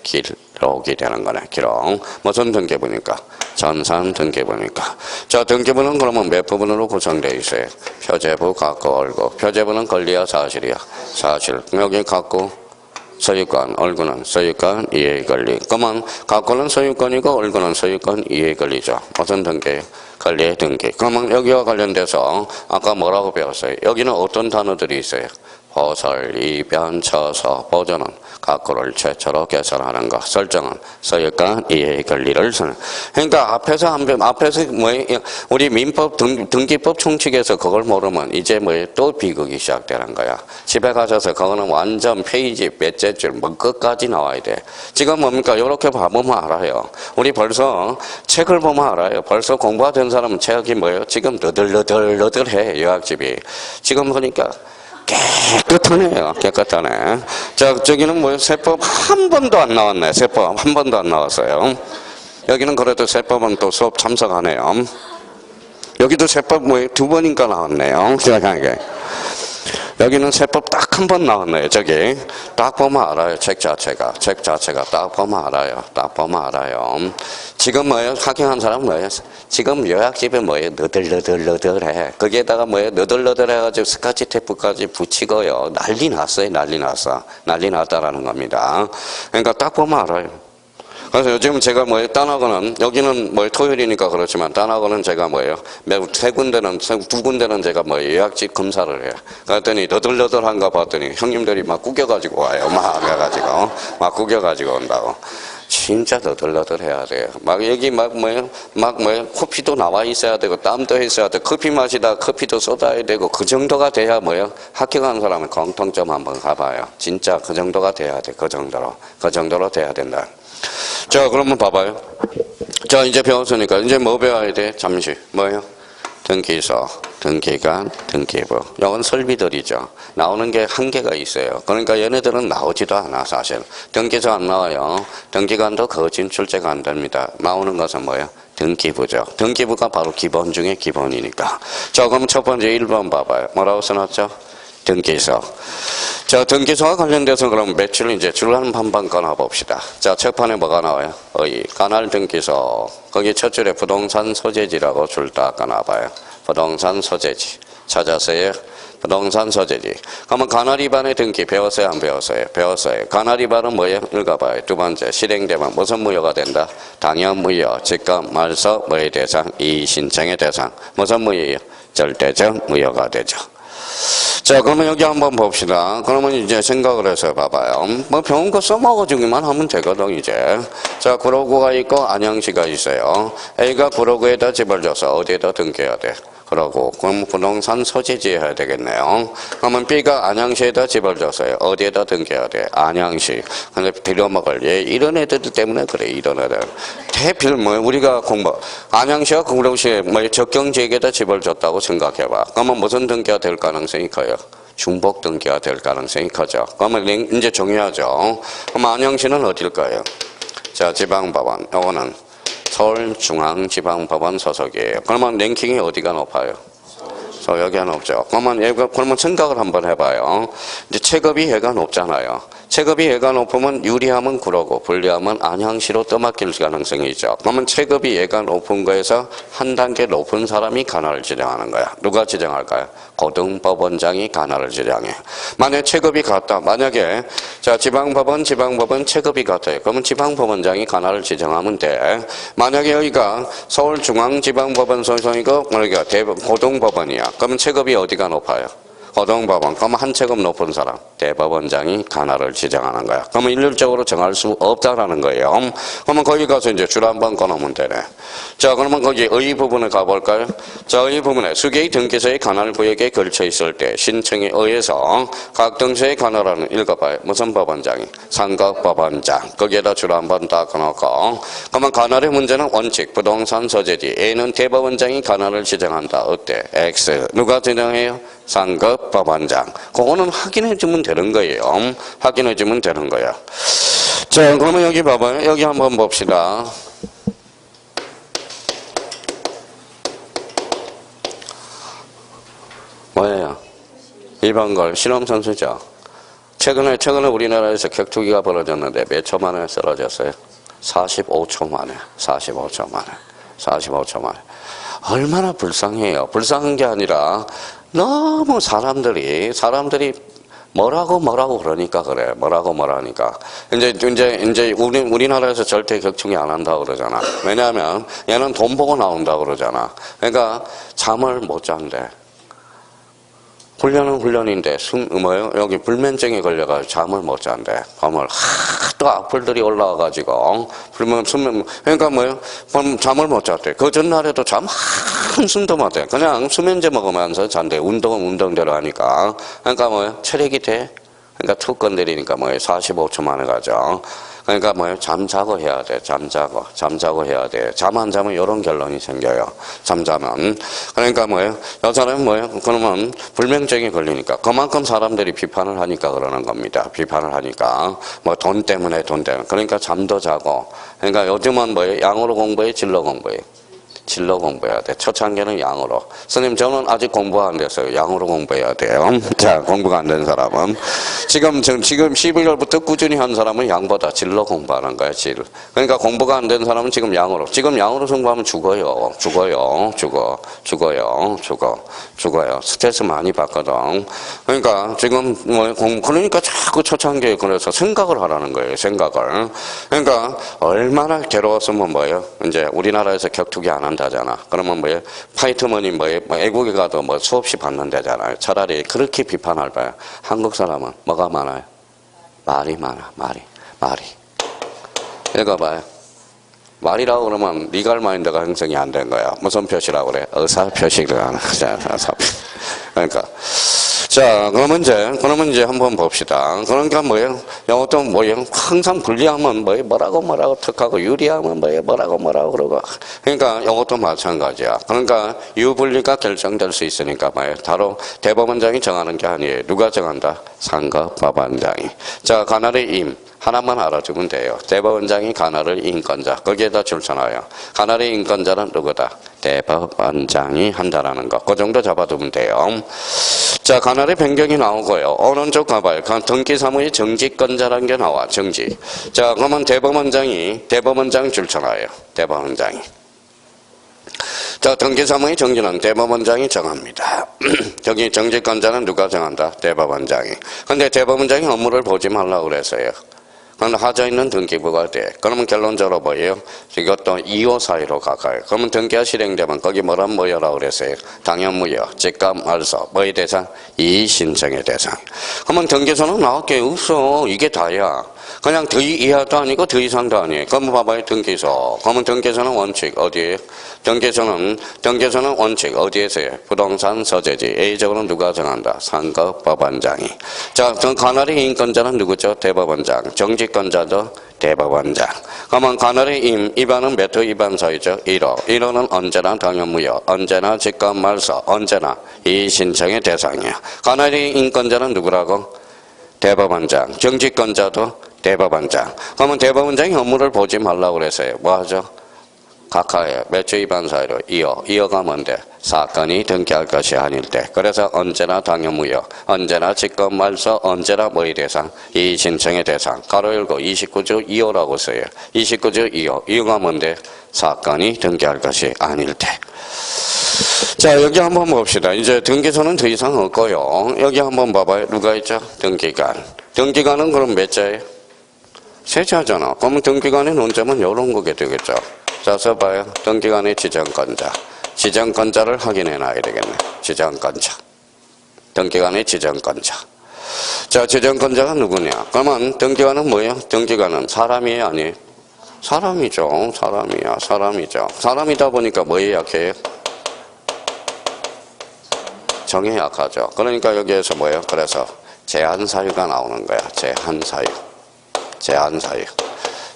들어오게 되는 거네. 기록. 무슨 등기부니까? 전산 등기부니까. 자, 등기부는 그러면 몇 부분으로 구성되어 있어요? 표제부, 갖고, 얼구. 표제부는 권리야, 사실이야? 사실. 여기 갖고, 소유권, 얼구는 소유권, 이해 권리. 그러면 갖고는 소유권이고 얼구는 소유권, 이해 권리죠. 무슨 등기? 권리의 등기. 그러면 여기와 관련돼서 아까 뭐라고 배웠어요? 여기는 어떤 단어들이 있어요? 보설, 이변, 처서, 보전은 갖고를 최초로 계산하는 것, 설정은 소유권, 이해 권리를 쓰는. 그러니까 앞에서 우리 민법 등기법 총칙에서 그걸 모르면 이제 또 비극이 시작되는 거야. 집에 가셔서 그거는 완전 페이지 몇째 줄, 뭐 끝까지 나와야 돼. 지금 뭡니까? 이렇게 봐보면 알아요. 우리 벌써 책을 보면 알아요. 벌써 공부가 사람은 책이 뭐예요? 지금 너덜너덜해, 요약집이. 지금 보니까 깨끗하네요. 깨끗하네. 자, 저기는 뭐예요? 세법 한 번도 안 나왔네. 세법 한 번도 안 나왔어요. 여기는 그래도 세법은 또 수업 참석하네요. 여기도 세법 뭐예요? 2번인가 나왔네요. 생각하게. 여기는 세법 딱 한 번 나왔네요. 저기 딱 보면 알아요. 책 자체가 딱 보면 알아요. 딱 보면 알아요. 지금 뭐예요? 학경한 사람 뭐예요? 지금 요약집에 뭐예요? 너덜너덜해. 거기에다가 뭐예요? 너덜너덜해가지고 스카치 테이프까지 붙이고요. 난리 났어요. 난리 났어. 난리 났다라는 겁니다. 그러니까 딱 보면 알아요. 그래서 요즘 제가 딴하고는, 여기는 토요일이니까 그렇지만, 딴하고는 제가 두 군데는 제가 예약집 검사를 해요. 그랬더니 너덜너덜한가 봤더니 형님들이 막 구겨가지고 와요. 막 구겨가지고 온다고. 진짜 너덜너덜 해야 돼요. 여기 코피도 나와 있어야 되고, 땀도 있어야 되고, 커피 마시다 커피도 쏟아야 되고, 그 정도가 돼야 합격하는 사람은 공통점 한번 가봐요. 진짜 그 정도가 돼야 돼. 그 정도로 돼야 된다. 자, 그러면 봐봐요. 자, 이제 배웠으니까 이제 뭐 배워야 돼? 잠시 뭐예요? 등기소, 등기관, 등기부. 이건 설비들이죠. 나오는 게 한계가 있어요. 그러니까 얘네들은 나오지도 않아, 사실. 등기소 안 나와요. 등기관도 거진 출제가 안 됩니다. 나오는 것은 뭐예요? 등기부죠. 등기부가 바로 기본 중에 기본이니까. 자, 그럼 첫 번째 1번 봐봐요. 뭐라고 써놨죠? 등기소. 자, 등기소와 관련돼서 그럼 매출 이제 줄 한 번 꺼내봅시다. 자, 첫 판에 뭐가 나와요? 관할 등기소. 거기 첫 줄에 부동산 소재지라고 줄 딱 꺼내봐요. 부동산 소재지. 찾았어요? 부동산 소재지. 그러면 관할 위반의 등기 배웠어요? 안 배웠어요? 배웠어요. 관할 위반은 뭐예요? 읽어봐요. 두 번째, 실행되면 무슨 무효가 된다? 당연 무효, 즉각 말소, 뭐의 대상, 이의신청의 대상. 무슨 무효예요? 절대적 무효가 되죠. 자, 그러면 여기 한번 봅시다. 그러면 이제 생각을 해서 봐봐요. 병원 거 써먹어주기만 하면 되거든, 이제. 자, 구로구가 있고 안양시가 있어요. A가 구로구에다 집을 줘서 어디에다 등기해야 돼? 그러고, 그럼 부동산 소재지에 해야 되겠네요. 그러면 B가 안양시에다 집을 줬어요. 어디에다 등기해야 돼? 안양시. 근데 빌려먹을, 이런 애들 때문에 그래, 이런 애들. 대필, 우리가 안양시와 구로구시에 적경지역에다 집을 줬다고 생각해봐. 그러면 무슨 등기가 될 가능성이 커요? 중복 등기가 될 가능성이 커져. 그러면 이제 정의하죠. 그럼 안양시는 어딜까요? 자, 지방법원. 요거는 서울중앙지방법원 소속이에요. 그러면 랭킹이 어디가 높아요? 여기가 높죠. 그러면 생각을 한번 해봐요. 이제 체급이 얘가 높잖아요. 체급이 얘가 높으면 유리하면 구로구, 불리하면 안양시로 떠맡길 가능성이 있죠. 그러면 체급이 얘가 높은 거에서 한 단계 높은 사람이 관할을 지정하는 거야. 누가 지정할까요? 고등법원장이 관할을 지정해. 만약에 체급이 같다. 만약에 자, 지방법원 체급이 같아요. 그러면 지방법원장이 관할을 지정하면 돼. 만약에 여기가 서울중앙지방법원 소속이고 그러니까 고등법원이야. 그러면 체급이 어디가 높아요? 고등법원. 그러면 한 체급 높은 사람, 대법원장이 관할을 지정하는 거야. 그러면 일률적으로 정할 수 없다라는 거예요. 그러면 거기 가서 이제 줄 한번 꺼놓으면 되네. 자, 그러면 거기 의 부분에 가볼까요? 자, 의 부분에 수개의 등기소의 관할 구역에 걸쳐 있을 때 신청에 의해서 각 등소의 관할하는 읽어봐요. 무슨 법원장이? 상급법원장. 거기에다 줄 한번 딱 꺼놓고. 그러면 관할의 문제는 원칙, 부동산 소재지. A는 대법원장이 관할을 지정한다. 어때? X. 누가 지정해요? 상급법원장. 그거는 확인해주면 되는 거예요. 확인해주면 되는 거야. 자, 그러면 여기 봐봐요. 여기 한번 봅시다. 뭐예요? 2번 걸 실험선수죠. 최근에 우리나라에서 격투기가 벌어졌는데 몇 초 만에 쓰러졌어요? 45초 만에. 45초 만에. 45초 만에. 얼마나 불쌍해요. 불쌍한 게 아니라 너무 사람들이 뭐라고 그러니까 그래. 뭐라니까. 이제 우리나라에서 절대 격투기 안 한다고 그러잖아. 왜냐하면 얘는 돈 보고 나온다고 그러잖아. 그러니까 잠을 못 잔대. 훈련은 훈련인데, 여기 불면증에 걸려가지고 잠을 못 잔대. 밤을 하도 악플들이 올라와가지고, 그러니까 잠을 못 잤대. 그 전날에도 잠 한숨도 못 잤대. 그냥 수면제 먹으면서 잔대. 운동은 운동대로 하니까. 그러니까 체력이 돼. 그러니까 툭 건드리니까 45초 만에 가죠. 그러니까 잠자고 해야 돼. 잠자고 해야 돼. 잠 안 자면 이런 결론이 생겨요. 잠자면. 그러니까 이 사람은 그러면 불면증이 걸리니까 그만큼 사람들이 비판을 하니까 그러는 겁니다. 비판을 하니까 돈 때문에. 그러니까 잠도 자고. 그러니까 요즘은 양으로 공부해, 질로 공부해. 질로 공부해야 돼. 초창기는 양으로. 선생님, 저는 아직 공부 안 됐어요. 양으로 공부해야 돼요. 자, 공부가 안 된 사람은. 지금 11월부터 꾸준히 한 사람은 양보다 질로 공부하는 거야, 질. 그러니까 공부가 안 된 사람은 지금 양으로 공부하면 죽어요. 죽어요. 스트레스 많이 받거든. 그러니까 지금 그러니까 자꾸 초창기에 그래서 생각을 하라는 거예요, 생각을. 그러니까 얼마나 괴로웠으면 이제 우리나라에서 격투기 안 한다잖아. 그러면 파이트머니 애국에 가도 수없이 받는다잖아요. 차라리 그렇게 비판할 바에 한국 사람은 뭐가 많아요? 말이 많아. 말이. 읽어봐요. 말이라고 그러면 리갈 마인드가 형성이 안 된 거야. 무슨 표시라고 그래? 의사 표시를 하는 거야. 그러니까. 자, 그러면 이제 한번 봅시다. 그러니까 이것도 항상 불리하면 뭐라고 턱하고 유리하면 뭐라고 그러고. 그러니까 이것도 마찬가지야. 그러니까 유불리가 결정될 수 있으니까 바로 대법원장이 정하는 게 아니에요. 누가 정한다? 상급법원장이. 자, 관할의 임. 하나만 알아두면 돼요. 대법원장이 관할의 인권자. 거기에다 줄쳐놔요. 관할의 인권자는 누구다? 대법원장이 한다라는 거. 그 정도 잡아두면 돼요. 자, 관할의 변경이 나오고요. 오른쪽 가봐요. 등기사무의 정직권자라는 게 나와. 정직. 자, 그러면 대법원장 줄쳐놔요. 대법원장이. 자, 등기사무의 정지는 대법원장이 정합니다. 저기 정직권자는 누가 정한다? 대법원장이. 근데 대법원장이 업무를 보지 말라고 그랬어요. 그럼 하자 있는 등기부가 돼. 그러면 결론적으로 뭐예요? 이것도 2호 사유로 가까이. 그러면 등기가 실행되면 거기 뭐라고 그랬어요? 당연무효, 직감, 말소, 뭐의 대상? 이의신청의 대상. 그러면 등기소는 나올 게 없어. 이게 다야. 그냥 더 이하도 아니고 더 이상도 아니에요. 그럼 봐봐요. 등기소. 그러면 등기소는 원칙 어디에요? 등기소는 원칙 어디에서요? 부동산 소재지. A적으로 누가 정한다? 상급법원장이. 자, 관할의 인권자는 누구죠? 대법원장. 정직권자도 대법원장. 그러면 관할의 위반은 몇 호 위반 사유죠? 1호. 1호는 언제나 당연무효, 언제나 직권 말소, 언제나 이의신청의 대상이야. 관할의 인권자는 누구라고? 대법원장. 정직권자도 대법원장. 그러면 대법원장이 업무를 보지 말라고 그랬어요. 뭐 하죠? 각하에 몇 조 위반 사유로 2호. 2호가 뭔데? 사건이 등기할 것이 아닐 때. 그래서 언제나 당연무효, 언제나 직권 말소, 언제나 뭐의 대상? 이의신청의 대상. 가로 열고 29조 2호라고 써요. 29조 2호. 2호가 뭔데? 사건이 등기할 것이 아닐 때. 자, 여기 한번 봅시다. 이제 등기소는 더 이상 없고요. 여기 한번 봐봐요. 누가 있죠? 등기관. 등기관은 그럼 몇 자예요? 세 자잖아. 그러면 등기관의 논점은 이런 거게 되겠죠. 자, 써봐요. 등기관의 지정권자. 지정권자를 확인해 놔야 되겠네. 지정권자. 등기관의 지정권자. 자, 지정권자가 누구냐? 그러면 등기관은 뭐예요? 등기관은 사람이에요? 아니에요? 사람이죠. 사람이죠. 사람이다 보니까 뭐에 약해요? 정에 약하죠. 그러니까 여기에서 뭐예요? 그래서 제한사유가 나오는 거야. 제한사유.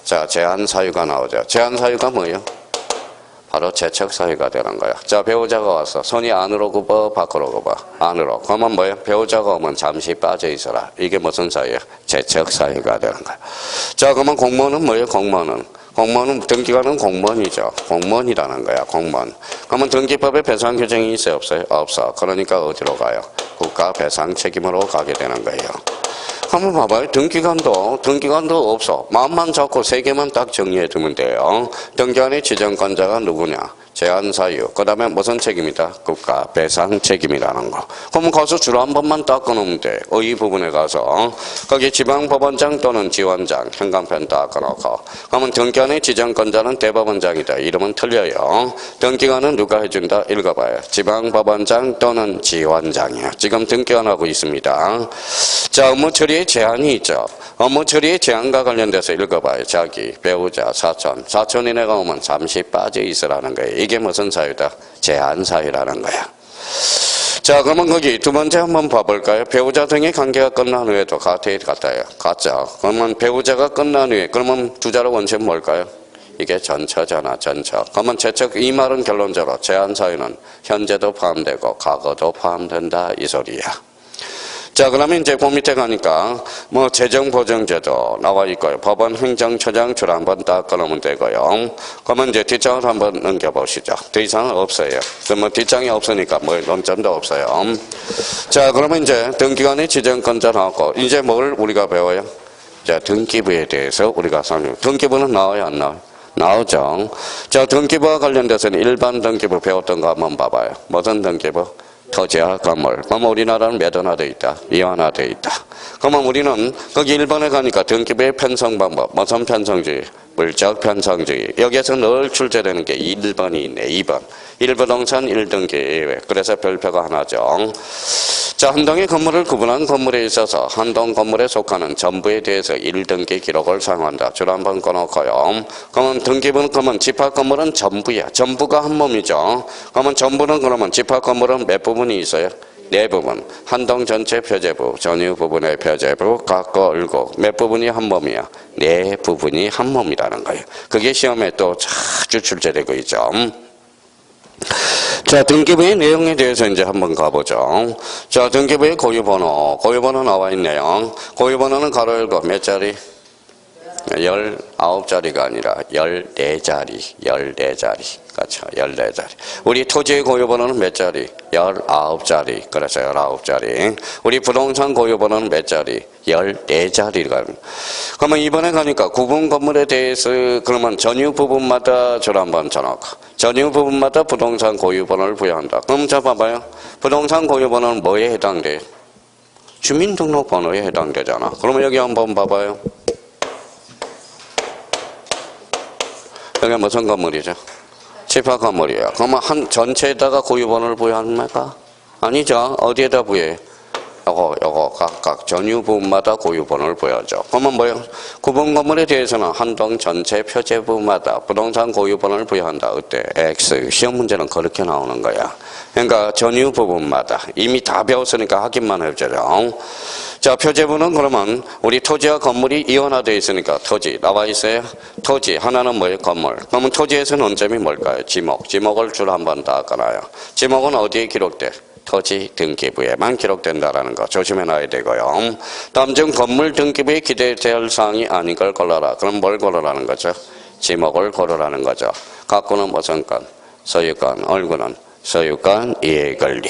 자, 제한사유가 나오죠. 제한사유가 뭐예요? 바로 제척사유가 되는 거야. 자, 배우자가 왔어. 손이 안으로 굽어, 밖으로 굽어. 안으로. 그러면 뭐예요? 배우자가 오면 잠시 빠져 있어라. 이게 무슨 사유야? 제척사유가 되는 거야. 자, 그러면 공무원은 뭐예요? 공무원은 등기관은 공무원이죠. 공무원이라는 거야. 공무원. 그러면 등기법에 배상 규정이 있어요? 없어요? 없어. 그러니까 어디로 가요? 국가 배상 책임으로 가게 되는 거예요. 한번 봐봐요. 등기관도 없어. 마음만 잡고 3개만 딱 정리해 두면 돼요. 등기관의 지정권자가 누구냐? 제한사유. 그 다음에 무슨 책임이다? 국가 배상 책임이라는 거. 그러면 가서 줄 한 번만 닦아놓으면 돼. 의 부분에 가서. 거기 지방법원장 또는 지원장, 현관펜 닦아놓고. 그러면 등기관의 지정권자는 대법원장이다. 이름은 틀려요. 등기관은 누가 해준다? 읽어봐요. 지방법원장 또는 지원장이야. 지금 등기관하고 있습니다. 자, 업무 처리에 제한이 있죠. 업무 처리에 제한과 관련돼서 읽어봐요. 자기, 배우자, 사촌. 사촌이 내가 오면 잠시 빠져 있으라는 거예요. 이게 무슨 사유다? 제한 사유라는 거야. 자, 그러면 거기 두 번째 한번 봐볼까요? 배우자 등의 관계가 끝난 후에도 같아요. 같죠. 그러면 배우자가 끝난 후에 그러면 두자로 원칙은 뭘까요? 이게 전처잖아, 전처. 그러면 재척 이 말은 결론적으로 제한 사유는 현재도 포함되고 과거도 포함된다 이 소리야. 자, 그러면 이제 그 밑에 가니까 뭐 재정보증제도 나와 있고요. 법원 행정처장 줄 한번 딱 끊으면 되고요. 그러면 이제 뒷장을 한번 넘겨보시죠. 더 이상은 없어요. 그러면 뒷장이 없으니까 뭐 논점도 없어요. 자, 그러면 이제 등기관의 지정권자 나왔고 이제 뭘 우리가 배워요? 자, 등기부에 대해서 우리가 설명. 등기부는 나와요, 안 나와요? 나오죠. 자, 등기부와 관련돼서는 일반 등기부 배웠던 거 한번 봐봐요. 무슨 등기부? 토지와 건물. 그러면 우리나라는 몇 원화되어 있다? 2원화되어 있다. 그러면 우리는 거기 1번에 가니까 등기부의 편성 방법. 무슨 편성주의? 물적 편성주의. 여기에서 늘 출제되는 게 1번이 있네. 2번. 1부동산 1등기 예외. 그래서 별표가 하나죠. 자, 한 동의 건물을 구분한 건물에 있어서 한 동 건물에 속하는 전부에 대해서 1등기 기록을 사용한다. 줄 한번 꺼놓고요. 그러면 등기부는 그러면 집합 건물은 전부야. 전부가 한 몸이죠. 그러면 전부는 그러면 집합 건물은 몇 부분이 있어요? 4부분. 한 동 전체 표제부, 전유 부분의 표제부, 갖고 얼고 몇 부분이 한 몸이야? 4부분이 한 몸이라는 거예요. 그게 시험에 또 자주 출제되고 있죠. 자, 등기부의 내용에 대해서 이제 한번 가보죠. 자, 등기부의 고유번호. 고유번호 나와 있네요. 고유번호는 가로 열고 몇 자리? 19자리가 아니라 14자리. 14자리. 그렇죠. 14자리. 우리 토지의 고유번호는 몇 자리? 19자리. 그래서 19자리. 우리 부동산 고유번호는 몇 자리? 14자리가. 그러면 이번에 가니까 구분 건물에 대해서 그러면 전유 부분마다 줄 한번 쳐놓고 전유 부분마다 부동산 고유번호를 부여한다. 그럼 자 봐봐요. 부동산 고유번호는 뭐에 해당돼? 주민등록번호에 해당되잖아. 그러면 여기 한번 봐봐요. 여기 무슨 건물이죠? 집합 건물이에요. 그러면 한 전체에다가 고유번호를 부여합니까? 아니죠. 어디에다 부여해? 요거 각각 전유 부분마다 고유번호를 부여하죠. 그러면 뭐예요? 구분 건물에 대해서는 한 동 전체 표제부마다 부동산 고유번호를 부여한다. 어때? X. 시험 문제는 그렇게 나오는 거야. 그러니까 전유 부분마다 이미 다 배웠으니까 확인만 해보죠. 자, 표제부는 그러면 우리 토지와 건물이 이원화되어 있으니까 토지 나와 있어요. 토지 하나는 뭐예요? 건물. 그러면 토지에서 논점이 뭘까요? 지목. 지목을 줄 한번 다 깔아요. 지목은 어디에 기록돼? 토지 등기부에만 기록된다라는 거 조심해 놔야 되고요. 다음 중 건물 등기부에 기재될 사항이 아닌 걸 골라라. 그럼 뭘 고르라는 거죠? 지목을 고르라는 거죠. 갖고는 무슨 건? 소유권. 얼구는 소유권 이해관리.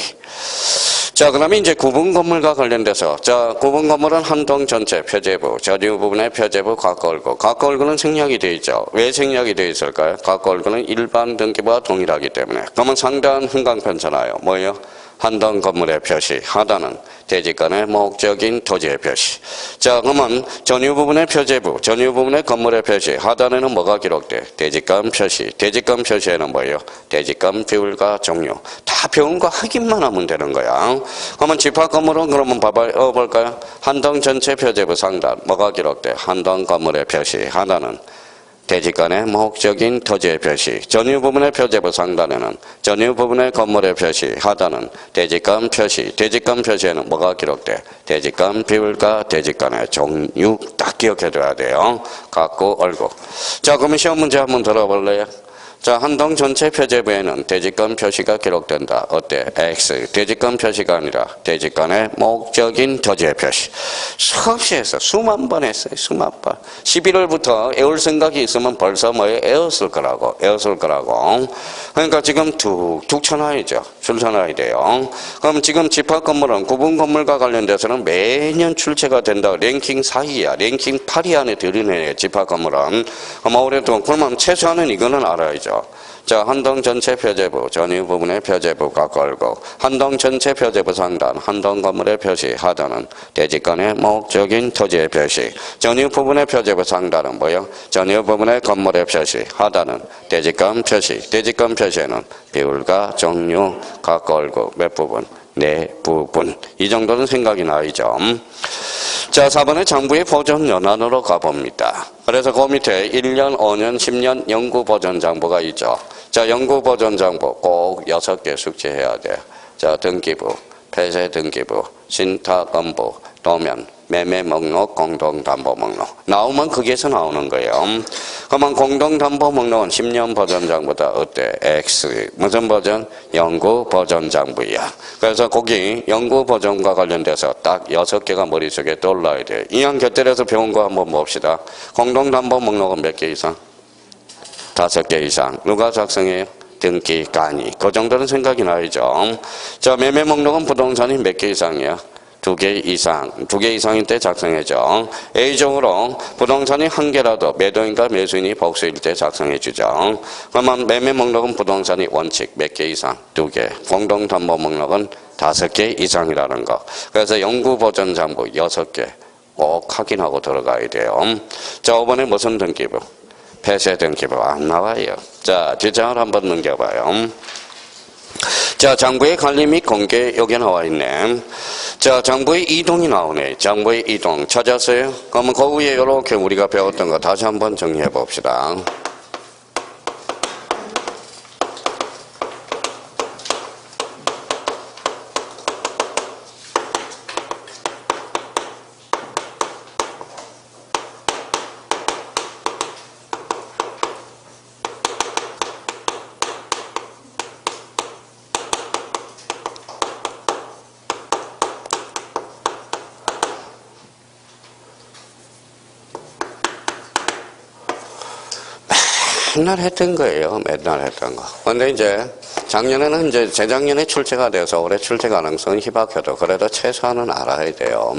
자, 그러면 이제 구분 건물과 관련돼서 자, 구분 건물은 한 동 전체 표제부, 전유 부분의 표제부 갖고 얼구. 갖고 얼구는 생략이 되어 있죠. 왜 생략이 되어 있을까요? 갖고 얼구는 일반 등기부와 동일하기 때문에. 그러면 상대한 흥강편차나요? 뭐예요? 한 동 건물의 표시, 하단은 대지권의 목적인 토지의 표시. 자, 그러면 전유 부분의 표제부, 전유 부분의 건물의 표시, 하단에는 뭐가 기록돼? 대지권 표시. 대지권 표시에는 뭐예요? 대지권 비율과 종류. 다 배운 거 확인만 하면 되는 거야. 그러면 집합 건물은 그러면 볼까요? 한 동 전체 표제부 상단, 뭐가 기록돼? 한 동 건물의 표시, 하단은 대지권의 목적인 토지의 표시. 전유 부분의 표제부 상단에는 전유 부분의 건물의 표시, 하단은 대지권 표시. 대지권 표시에는 뭐가 기록돼? 대지권 비율과 대지권의 종류 딱 기억해둬야 돼요. 갖고 얼고. 자, 그러면 시험 문제 한번 들어볼래요? 자, 한동 전체 표제부에는 대직권 표시가 기록된다. 어때? X. 대직권 표시가 아니라 대직권의 목적인 토지의 표시. 수없이 했어. 수만 번 했어요. 수만 번. 11월부터 애울 생각이 있으면 벌써 뭐에 애웠을 거라고. 애웠을 거라고. 그러니까 지금 툭툭 쳐놔야죠. 줄 쳐놔야 돼요. 그럼 지금 집합 건물은 구분 건물과 관련돼서는 매년 출제가 된다. 랭킹 4위야. 랭킹 8위 안에 들이네. 집합 건물은. 그러면 최소한은 이거는 알아야죠. 자, 한동 전체 표제부, 전유 부분의 표제부가 걸고, 한동 전체 표제부 상단, 한동 건물의 표시, 하단은 대지권의 목적인 토지의 표시, 전유 부분의 표제부 상단은 뭐요? 전유 부분의 건물의 표시, 하단은 대지권 표시, 대지권 표시에는 비율과 종류, 각 걸고, 몇 부분? 네 부분. 이 정도는 생각이 나죠. 자, 4번에 장부의 보존 연한으로 가봅니다. 그래서 그 밑에 1년, 5년, 10년 연구 보존 장부가 있죠. 자, 연구 보존 장부 꼭 6개 숙지해야 돼. 자, 등기부, 폐쇄 등기부, 신탁 건부, 도면, 매매 목록, 공동담보 목록. 나오면 거기에서 나오는 거예요. 그러면 공동담보 목록은 10년 보존 장부다. 어때? X. 무슨 보존? 연구 보존 장부야. 그래서 거기 연구 보존과 관련돼서 딱 6개가 머릿속에 떠올라야 돼. 이왕 곁들여서 배운 거 한번 봅시다. 공동담보 목록은 몇 개 이상? 5개 이상. 누가 작성해요? 등기관이. 그 정도는 생각이 나야죠. 자, 매매 목록은 부동산이 몇 개 이상이야? 2개 이상. 2개 이상일 때 작성해줘. A종으로 부동산이 1개라도 매도인과 매수인이 복수일 때 작성해주죠. 그러면 매매 목록은 부동산이 원칙 몇 개 이상? 2개. 공동담보 목록은 5개 이상이라는 거. 그래서 연구보존장부 6개 꼭 확인하고 들어가야 돼요. 자, 5번에 무슨 등기부? 폐쇄 등기부 안 나와요. 자, 뒷장을 한번 넘겨봐요. 자, 장부의 관리 및 공개 여기 나와 있네. 자, 장부의 이동이 나오네. 장부의 이동 찾았어요? 그러면 그 위에 이렇게 우리가 배웠던 거 다시 한번 정리해 봅시다. 맨날 했던 거예요. 맨날 했던 거. 근데 이제 작년에는 이제 재작년에 출제가 돼서 올해 출제 가능성은 희박해도 그래도 최소한은 알아야 돼요.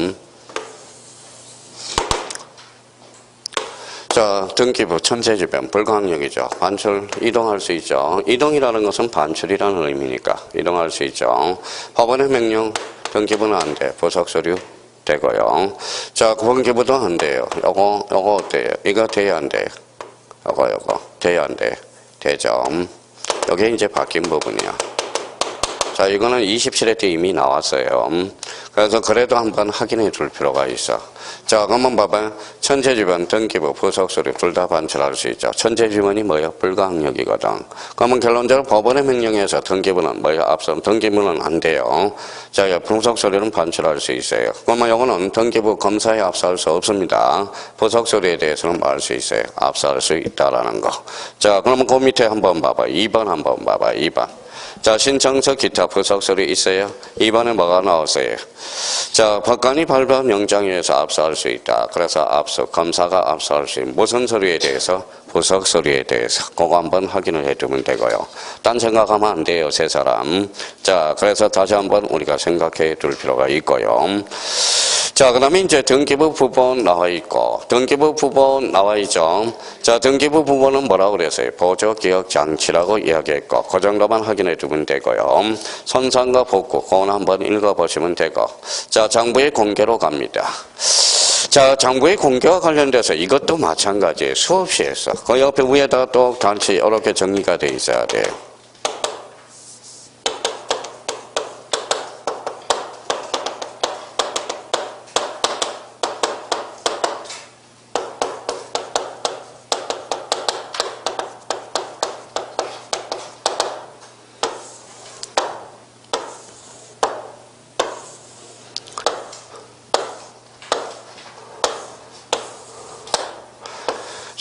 자, 등기부 천재지변 불가항력이죠. 반출 이동할 수 있죠. 이동이라는 것은 반출이라는 의미니까 이동할 수 있죠. 법원의 명령 등기부는 안 돼. 부속서류 되고요. 자, 구분기부도 안 돼요. 요거 어때요? 이거 돼야 안 돼요? 요거 돼야 안 돼. 되죠. 여기 이제 바뀐 부분이야. 자, 이거는 27회 때 이미 나왔어요. 그래서 그래도 한번 확인해 줄 필요가 있어. 자, 그러면 봐봐요. 천재지변, 등기부, 부속서류 둘 다 반출할 수 있죠. 천재지변이 뭐예요? 불가항력이거든. 그러면 결론적으로 법원의 명령에서 등기부는 뭐예요? 앞서 등기부는 안 돼요. 자, 부속서류는 반출할 수 있어요. 그러면 이거는 등기부 검사에 압수할 수 없습니다. 부속서류에 대해서는 뭐 할 수 있어요? 압수할 수 있다라는 거. 자, 그러면 그 밑에 한번 봐봐. 2번 한번 봐봐. 2번. 자, 신청서 기타 부속서류 있어요? 2번에 뭐가 나왔어요? 자, 법관이 발부한 영장에 의해서 압수할 수 있다. 그래서 압수, 검사가 압수할 수 있는 무슨 서류에 대해서? 부속서류에 대해서. 그거 한번 확인을 해두면 되고요. 딴 생각하면 안 돼요, 세 사람. 자, 그래서 다시 한번 우리가 생각해 둘 필요가 있고요. 자, 그 다음에 이제 등기부 부본 나와 있고, 등기부 부본 나와 있죠. 자, 등기부 부본은 뭐라고 그랬어요? 보조기억 장치라고 이야기했고, 그 정도만 확인해 두면 되고요. 손상과 복구, 그건 한번 읽어보시면 되고. 자, 장부의 공개로 갑니다. 자, 장부의 공개와 관련돼서 이것도 마찬가지예요. 수없이 했어. 그 옆에 위에다가 또 같이 이렇게 정리가 돼 있어야 돼요.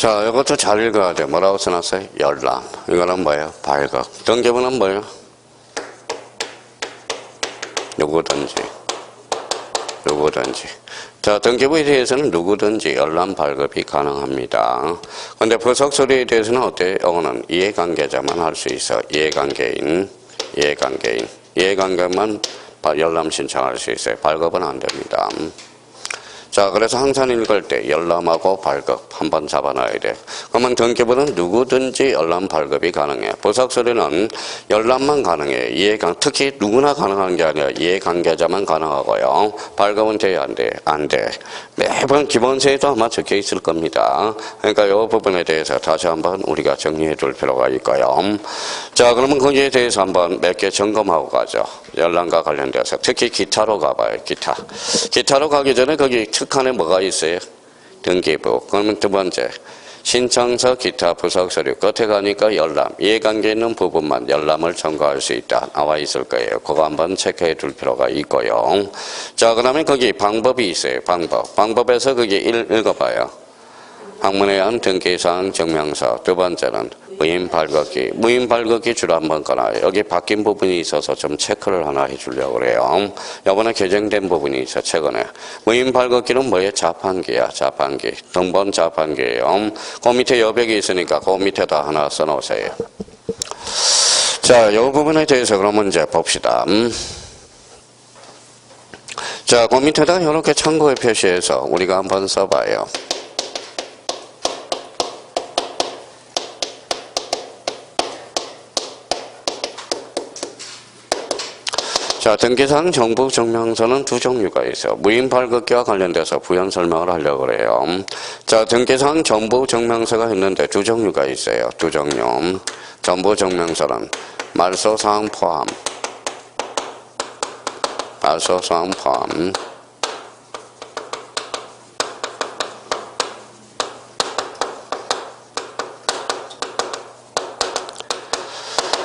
자, 이것도 잘 읽어야 돼. 뭐라고 써놨어요? 열람. 이거는 뭐예요? 발급. 등기부는 뭐예요? 누구든지. 자, 등기부에 대해서는 누구든지 열람 발급이 가능합니다. 근데 부속서류에 대해서는 어때요? 이거는 이해관계자만 할 수 있어. 이해관계인. 이해관계만 열람 신청할 수 있어요. 발급은 안 됩니다. 자, 그래서 항상 읽을 때 열람하고 발급 한번 잡아놔야 돼. 그러면 등기부는 누구든지 열람 발급이 가능해. 부속서류는 열람만 가능해. 특히 누구나 가능한 게 아니라 이해관계자만 가능하고요. 발급은 돼야 안 돼? 안 돼. 매번 기본서에도 아마 적혀 있을 겁니다. 그러니까 이 부분에 대해서 다시 한번 우리가 정리해 둘 필요가 있고요. 자, 그러면 거기에 대해서 한번 몇 개 점검하고 가죠. 열람과 관련돼서. 특히 기타로 가봐요. 기타로 가기 전에 거기 특한에 뭐가 있어요? 등기부. 그러면 두 번째, 신청서, 기타, 부속서류. 끝에 가니까 열람. 이해관계 있는 부분만 열람을 청구할 수 있다. 나와 있을 거예요. 그거 한번 체크해 둘 필요가 있고요. 자, 그 다음에 거기 방법이 있어요. 방법에서 거기 읽어봐요. 방문에 의한 등기사항 증명서. 두 번째는 무인 발급기 주로 한번 꺼놔요. 여기 바뀐 부분이 있어서 좀 체크를 하나 해주려고 그래요. 이번에 개정된 부분이 있어, 최근에. 무인 발급기는 뭐예요? 자판기야, 자판기. 등본 자판기예요. 그 밑에 여백이 있으니까 그 밑에다 하나 써놓으세요. 자, 이 부분에 대해서 그러면 이제 봅시다. 자, 그 밑에다 이렇게 참고에 표시해서 우리가 한번 써봐요. 자, 등기사항 정보 증명서는 두 종류가 있어요. 무인 발급기와 관련돼서 부연 설명을 하려고 그래요. 자, 등기사항 정보 증명서가 있는데 두 종류가 있어요. 두 종류. 정보 증명서는 말소사항 포함.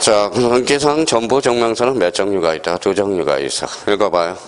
자, 등기사항 정보 증명서는 몇 종류가 있다? 두 종류가 있어. 읽어봐요.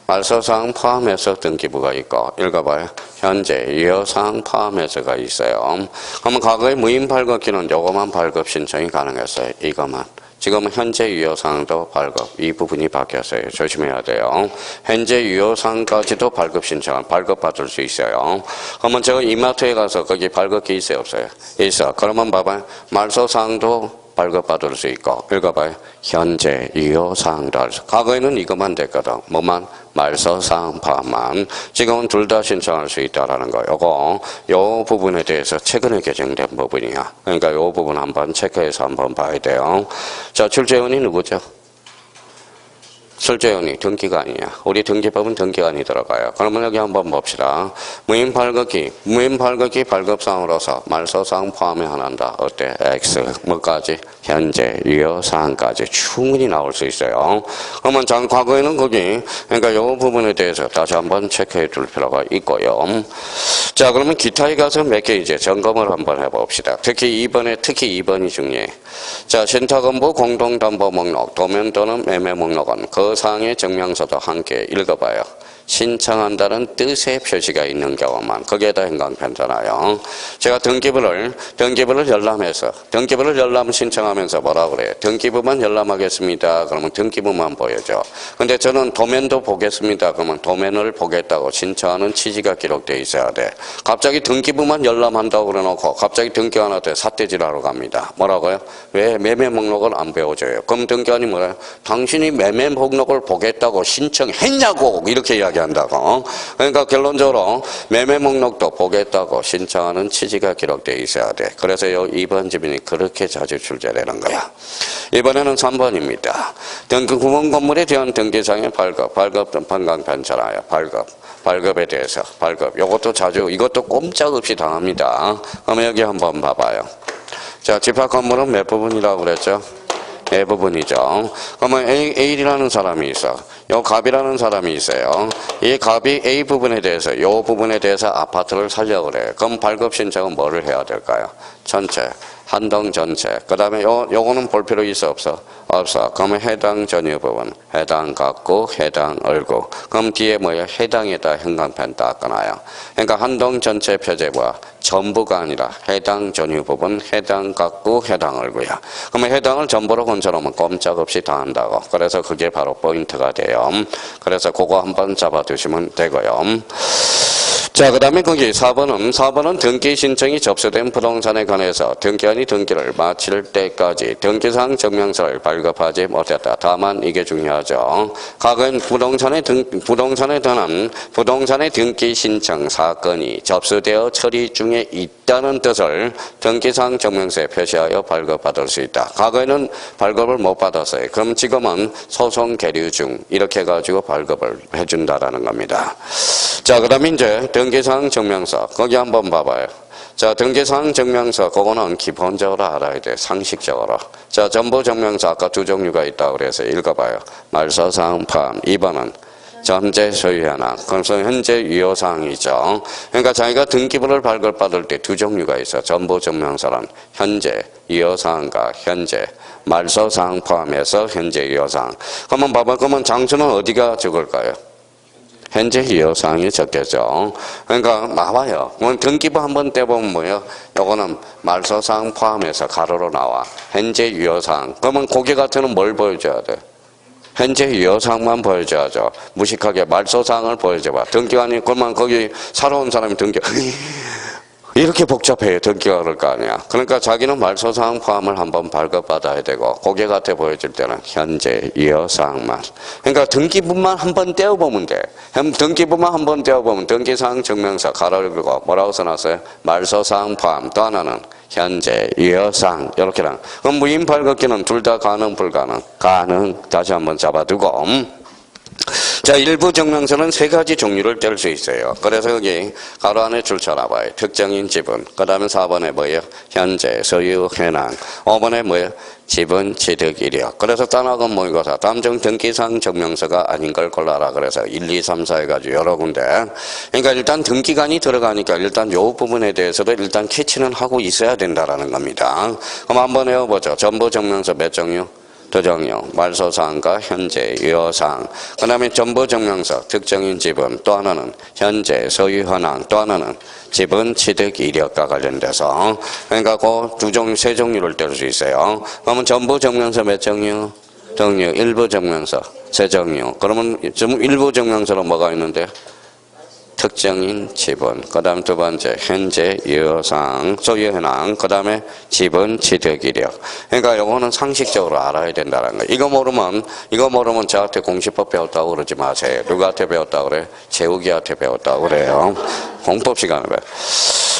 말소사항 포함해서 등기부가 있고, 읽어봐요. 현재 유효사항 포함해서가 있어요. 그러면 과거에 무인 발급기는 요거만 발급 신청이 가능했어요. 이것만. 지금은 현재 유효사항도 발급, 이 부분이 바뀌었어요. 조심해야 돼요. 현재 유효사항까지도 발급 신청을 발급받을 수 있어요. 그러면 제가 이마트에 가서 거기 발급기 있어요? 없어요? 있어. 그러면 봐봐요. 말소사항도 발급받을 수 있고, 읽어봐요. 현재 유효사항도 할 수. 과거에는 이것만 됐거든. 뭐만? 말소사항 포함만. 지금은 둘 다 신청할 수 있다라는 거. 요 부분에 대해서 최근에 개정된 부분이야. 그러니까 요 부분 한번 체크해서 한번 봐야 돼요. 자, 출제원이 누구죠? 출제원이 등기관이야. 우리 등기법은 등기관이 들어가요. 그러면 여기 한번 봅시다. 무인 발급기 발급사항으로서 말소사항 포함에 한한다. 어때? X. 뭐까지? 현재 유효사항까지 충분히 나올 수 있어요. 그러면 과거에는 거기, 그러니까 이 부분에 대해서 다시 한번 체크해 둘 필요가 있고요. 자, 그러면 기타에 가서 몇 개 이제 점검을 한번 해봅시다. 특히 2번이 중요해. 자, 신탁건보 공동담보 목록, 도면 또는 매매 목록은 그 사항의 증명서도 함께 읽어봐요. 신청한다는 뜻의 표시가 있는 경우만. 거기에다 행강편잖아요. 제가 등기부를 열람 신청하면서 뭐라고 그래요? 등기부만 열람하겠습니다. 그러면 등기부만 보여줘. 근데 저는 도면도 보겠습니다. 그러면 도면을 보겠다고 신청하는 취지가 기록되어 있어야 돼. 갑자기 등기부만 열람한다고 그래놓고 갑자기 등기관한테 삿대질하러 갑니다. 뭐라고요? 왜 매매 목록을 안 배워줘요? 그럼 등기관이 뭐래요? 당신이 매매 목록을 보겠다고 신청했냐고 이렇게 이야기한다고. 그러니까 결론적으로 매매 목록도 보겠다고 신청하는 취지가 기록되어 있어야 돼. 그래서 이 2번 지문이 그렇게 자주 출제되는 거야. 이번에는 3번입니다. 구분 건물에 대한 등기상의 발급 방광편잖아요. 발급에 대해서 이것도 자주 이것도 꼼짝없이 당합니다. 그러면 여기 한번 봐봐요. 자, 집합 건물은 몇 부분이라고 그랬죠? 네 부분이죠. 그러면 A라는 사람이 있어. 요 갑이라는 사람이 있어요. 이 갑이 A 부분에 대해서 요 부분에 대해서 아파트를 살려고 그래. 그럼 발급 신청은 뭐를 해야 될까요? 전체 한동 전체. 그 다음에 요거는 볼 필요 있어, 없어? 없어. 그러면 해당 전유 부분, 해당 각구, 해당 얼구. 그럼 뒤에 뭐예요? 해당에다 형광펜 닦아놔요. 그러니까 한동 전체 표제와 전부가 아니라 해당 전유 부분, 해당 각구, 해당 얼구야. 그러면 해당을 전부로 건져놓으면 꼼짝없이 다 한다고. 그래서 그게 바로 포인트가 돼요. 그래서 그거 한번 잡아두시면 되고요. 자, 그 다음에 거기 4번은 등기 신청이 접수된 부동산에 관해서 등기한이 등기를 마칠 때까지 등기사항 증명서를 발급하지 못했다. 다만 이게 중요하죠. 과거엔 부동산에 관한 부동산의 등기 신청 사건이 접수되어 처리 중에 있다는 뜻을 등기사항 증명서에 표시하여 발급받을 수 있다. 과거에는 발급을 못 받았어요. 그럼 지금은 소송 계류 중 이렇게 해가지고 발급을 해준다라는 겁니다. 자, 그 다음에 이제 등기사항 증명서 거기 한번 봐봐요. 자, 등기사항 증명서 그거는 기본적으로 알아야 돼. 상식적으로. 자, 전부증명서 아까 두 종류가 있다고 그래서 읽어봐요. 말소사항 포함. 2번은 전제 소유현황. 그래서 현재 유효사항이죠. 그러니까 자기가 등기부를 발급받을 때 두 종류가 있어. 전부증명서란 현재 유효사항과 현재 말소사항 포함해서 현재 유효사항. 그러면 봐봐. 그러면 장수는 어디가 적을까요? 현재 유효사항이 적겠죠. 그러니까 나와요. 등기부 한번 떼보면 뭐예요? 요거는 말소사항 포함해서 가로로 나와. 현재 유효사항. 그러면 고개 같으면 뭘 보여줘야 돼? 현재 유효사항만 보여줘야죠. 무식하게 말소사항을 보여줘봐. 등기관이 그러면 거기 살아온 사람이 등기 이렇게 복잡해요. 등기가 그럴 거 아니야. 그러니까 자기는 말소사항 포함을 한번 발급받아야 되고 고개 같아 보여줄 때는 현재 유효사항만. 그러니까 등기부만 한번 떼어보면 돼. 등기부만 한번 떼어보면 등기사항 증명서 가로 열고 뭐라고 써놨어요? 말소사항 포함. 또 하나는 현재 유효사항. 이렇게랑. 그럼 무인 발급기는 둘 다 가능 불가능? 가능. 다시 한번 잡아두고. 자, 일부 증명서는 세 가지 종류를 뗄 수 있어요. 그래서 여기 가로 안에 줄 쳐놔봐요. 특정인 지분. 그 다음에 4번에 뭐예요? 현재, 소유, 현황. 5번에 뭐예요? 지분, 취득, 이력. 그래서 따나건 모의고사. 다음 중 등기사항 증명서가 아닌 걸 골라라. 그래서 1, 2, 3, 4 해가지고 여러 군데. 그러니까 일단 등기간이 들어가니까 일단 요 부분에 대해서도 일단 캐치는 하고 있어야 된다라는 겁니다. 그럼 한번 해보죠. 전부 증명서 몇 종류? 두 종류, 말소사항과 현재 유효사항. 그 다음에 전부증명서, 특정인 지분. 또 하나는 현재 소유 현황. 또 하나는 지분 취득 이력과 관련돼서. 그러니까 그 두 종류, 세 종류를 뗄 수 있어요. 그러면 전부증명서 몇 종류? 종류. 일부 증명서 세 종류. 그러면 일부 증명서로 뭐가 있는데? 특정인 지분, 그 다음 두 번째 현재 유효사항, 소유 현황, 그 다음에 지분 취득 이력. 그러니까 요거는 상식적으로 알아야 된다는 거예요. 이거 모르면 저한테 공시법 배웠다고 그러지 마세요. 누구한테 배웠다고 그래? 재욱이한테 배웠다고 그래요. 공법 시간에.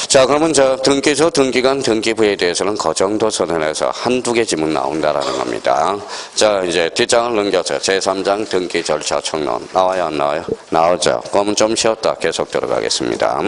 자, 그러면 저 등기소, 등기관, 등기부에 대해서는 그 정도 선언해서 한두 개 지문 나온다라는 겁니다. 자, 이제 뒷장을 넘겨서 제3장 등기 절차 총론. 나와요, 안 나와요? 나오죠. 그러면 좀 쉬었다 계속 들어가겠습니다.